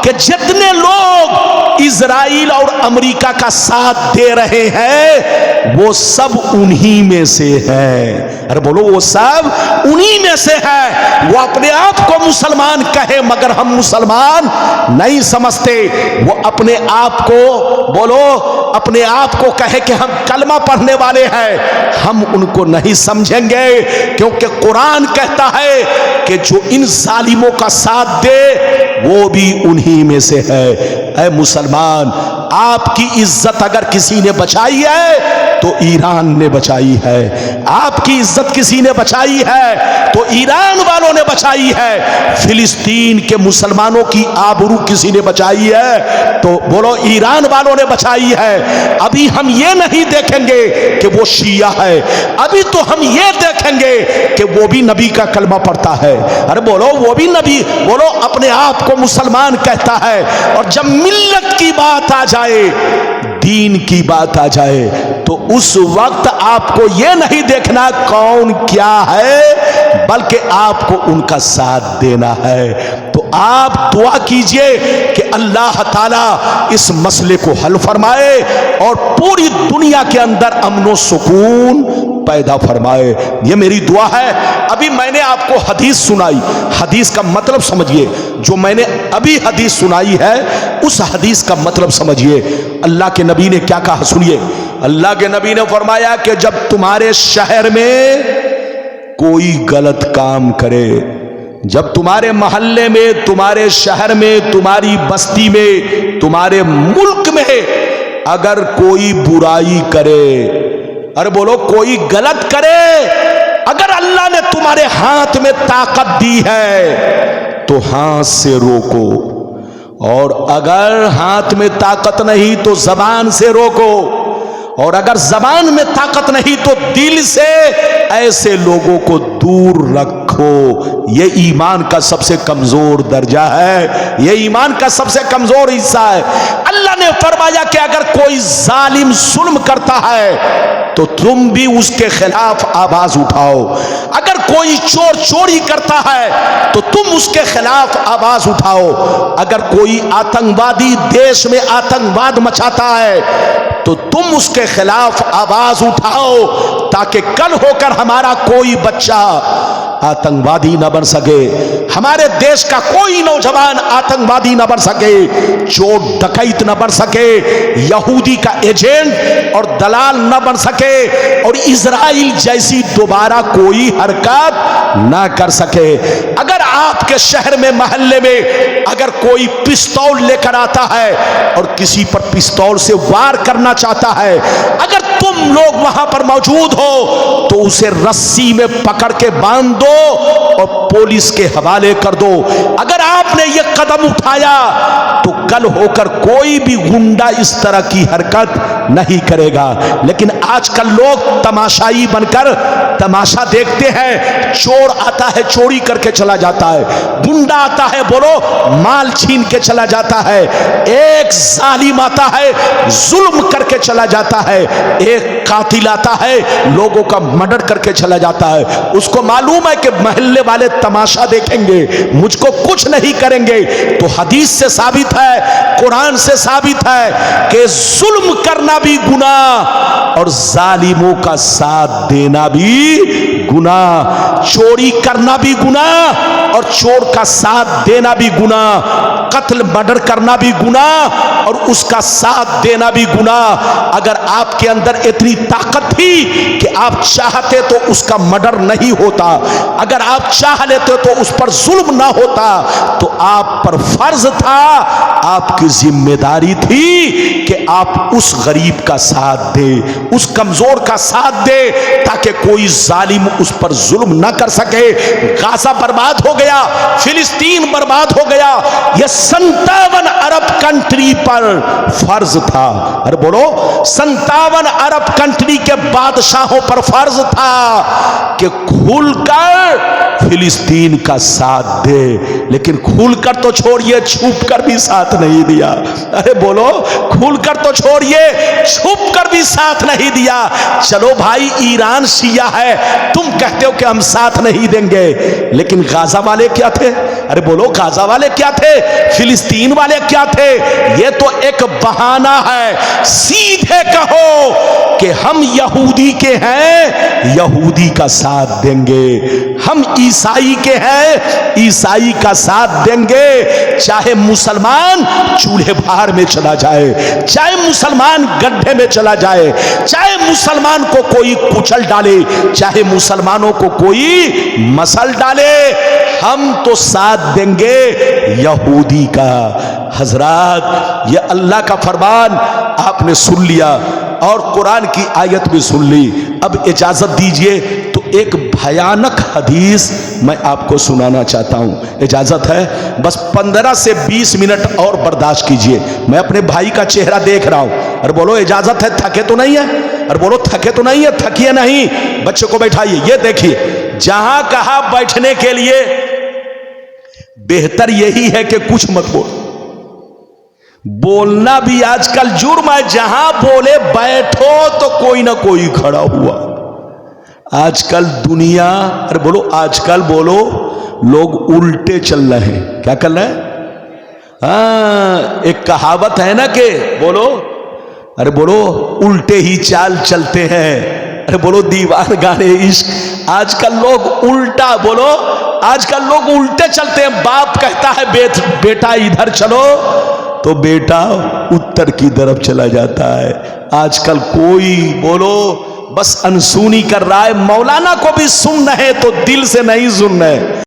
[SPEAKER 1] कि जितने लोग इजराइल और अमेरिका का साथ दे रहे हैं वो सब उन्हीं में से है। अरे बोलो, वो सब उन्हीं में से है। वो अपने आप को मुसलमान कहे मगर हम मुसलमान नहीं समझते। वो अपने आप को बोलो, अपने आप को कहे कि हम कलमा पढ़ने वाले हैं, हम उनको नहीं समझेंगे, क्योंकि कुरान कहता है कि जो इन जालिमों का साथ दे वो भी उन्हीं में से है। ऐ मुसलमान, आपकी इज्जत अगर किसी ने बचाई है तो ईरान ने बचाई है, आपकी इज्जत किसी ने बचाई है तो ईरान वालों ने बचाई है, फिलिस्तीन के मुसलमानों की आबरू किसी ने बचाई है तो बोलो ईरान वालों ने बचाई है। अभी हम ये नहीं देखेंगे कि वो शिया है, अभी तो हम ये देखेंगे कि वो भी नबी का कलमा पढ़ता है। अरे बोलो वो भी नबी, बोलो अपने आप को मुसलमान कहता है। और जब मिल्लत की बात आ जाए, दीन की बात आ जाए, तो उस वक्त आपको यह नहीं देखना कौन क्या है, बल्कि आपको उनका साथ देना है। तो आप दुआ कीजिए कि अल्लाह ताला इस मसले को हल फरमाए और पूरी दुनिया के अंदर अमन व सुकून पैदा फरमाए। ये मेरी दुआ है। अभी मैंने आपको हदीस सुनाई, हदीस का मतलब समझिए। जो मैंने अभी हदीस सुनाई है उस हदीस का मतलब समझिए। अल्लाह के नबी ने क्या कहा सुनिए। अल्लाह के नबी ने फरमाया कि जब तुम्हारे शहर में कोई गलत काम करे, जब तुम्हारे मोहल्ले में, तुम्हारे शहर में, तुम्हारी बस्ती में, तुम्हारे मुल्क में अगर कोई बुराई करे, अरे बोलो कोई गलत करे, अगर अल्लाह ने तुम्हारे हाथ में ताकत दी है तो हाथ से रोको, और अगर हाथ में ताकत नहीं तो जबान से रोको, और अगर जबान में ताकत नहीं तो दिल से ऐसे लोगों को दूर रखो। ये ईमान का सबसे कमजोर दर्जा है, ये ईमान का सबसे कमजोर हिस्सा है। अल्लाह ने फरमाया कि अगर कोई जालिम जुल्म करता है तो तुम भी उसके खिलाफ आवाज उठाओ, अगर कोई चोर चोरी करता है तो तुम उसके खिलाफ आवाज उठाओ, अगर कोई आतंकवादी देश में आतंकवाद मचाता है तो तुम उसके खिलाफ आवाज उठाओ, ताकि कल होकर हमारा कोई बच्चा आतंकवादी न बन सके, हमारे देश का कोई नौजवान आतंकवादी न बन सके, चोर डकैत न बन सके, यहूदी का एजेंट और दलाल न बन सके, और इजराइल जैसी दोबारा कोई हरकत न कर सके। अगर आपके शहर में, मोहल्ले में अगर कोई पिस्तौल लेकर आता है और किसी पर पिस्तौल से वार करना चाहता है, अगर तुम लोग वहां पर मौजूद हो तो उसे रस्सी में पकड़ के बांध दो और पुलिस के हवाले कर दो। अगर आपने ये कदम उठाया तो कल होकर कोई भी गुंडा इस तरह की हरकत नहीं करेगा। लेकिन आजकल लोग तमाशाई बनकर तमाशा देखते हैं। चोर आता है चोरी करके चला जाता है, गुंडा आता है बोलो माल छीन के चला जाता है, एक जालिम आता है जुल्म करके चला जाता है, एक कातिल आता है लोगों का मर्डर करके चला जाता है। उसको मालूम है कि महल्ले वाले तमाशा देखेंगे, मुझको कुछ नहीं करेंगे। तो हदीस से साबित है, कुरान से साबित है कि जुल्म करना भी गुनाह और जालिमों का साथ देना भी गुनाह, चोरी करना भी गुनाह और चोर का साथ देना भी गुनाह, कत्ल मर्डर करना भी गुनाह और उसका साथ देना भी गुनाह। अगर आपके अंदर इतनी ताकत थी कि आप चाहते तो उसका मर्डर नहीं होता, अगर आप चाह लेते तो उस पर जुल्म ना होता, तो आप पर फर्ज था, आपकी जिम्मेदारी थी कि आप उस गरीब का साथ दे, उस कमजोर का साथ दे, ताकि कोई जालिम उस पर जुल्म ना कर सके। गाजा बर्बाद हो गया, फिलिस्तीन बर्बाद हो गया, यह 57 अरब कंट्री पर फर्ज था। अरे बोलो 57 अरब कंट्री के बादशाहों पर फर्ज था कि खुलकर फिलिस्तीन का साथ दे, लेकिन खुलकर तो छोड़िए छुप कर भी साथ नहीं दिया। अरे बोलो खुलकर तो छोड़िए छुप कर भी साथ नहीं दिया। चलो भाई ईरान शिया है, तुम कहते हो कि हम साथ नहीं देंगे, लेकिन गाजा वाले क्या थे? अरे बोलो गाजा वाले क्या थे? फिलिस्तीन वाले क्या थे? ये तो एक बहाना है। सीधे कहो कि हम यहूदी के हैं, यहूदी का साथ देंगे, हम ईसाई के हैं, ईसाई का साथ देंगे। चाहे मुसलमान चूल्हे बाहर में चला जाए, चाहे मुसलमान गड्ढे में चला जाए, चाहे मुसलमान को कोई कुचल डाले, चाहे मुसलमानों को कोई मसल डाले, हम तो साथ देंगे यहूदी का। हजरात ये अल्लाह का फरमान आपने सुन लिया और कुरान की आयत भी सुन ली। अब इजाजत दीजिए तो एक भयानक हदीस मैं आपको सुनाना चाहता हूं, इजाजत है? बस 15 से 20 मिनट और बर्दाश्त कीजिए। मैं अपने भाई का चेहरा देख रहा हूं। अरे बोलो इजाजत है? थके तो नहीं है? अरे बोलो थके तो नहीं है? थकिए नहीं, बच्चों को बैठाइए। ये देखिए, जहां कहा बैठने के लिए, बेहतर यही है कि कुछ मत बोलो। बोलना भी आजकल जुर्म है। जहां बोले बैठो तो कोई ना कोई खड़ा हुआ। आजकल दुनिया, अरे बोलो आजकल, बोलो लोग उल्टे चल रहे हैं। क्या कर रहे हैं? हाँ, एक कहावत है ना कि बोलो, अरे बोलो उल्टे ही चाल चलते हैं। अरे बोलो दीवार गाने इश्क। आजकल लोग उल्टा, बोलो आजकल लोग उल्टे चलते हैं। बाप कहता है बेटा इधर चलो, तो बेटा उत्तर की तरफ चला जाता है। आजकल कोई, बोलो बस अनसुनी कर रहा है। मौलाना को भी सुन रहे तो दिल से नहीं सुन रहे।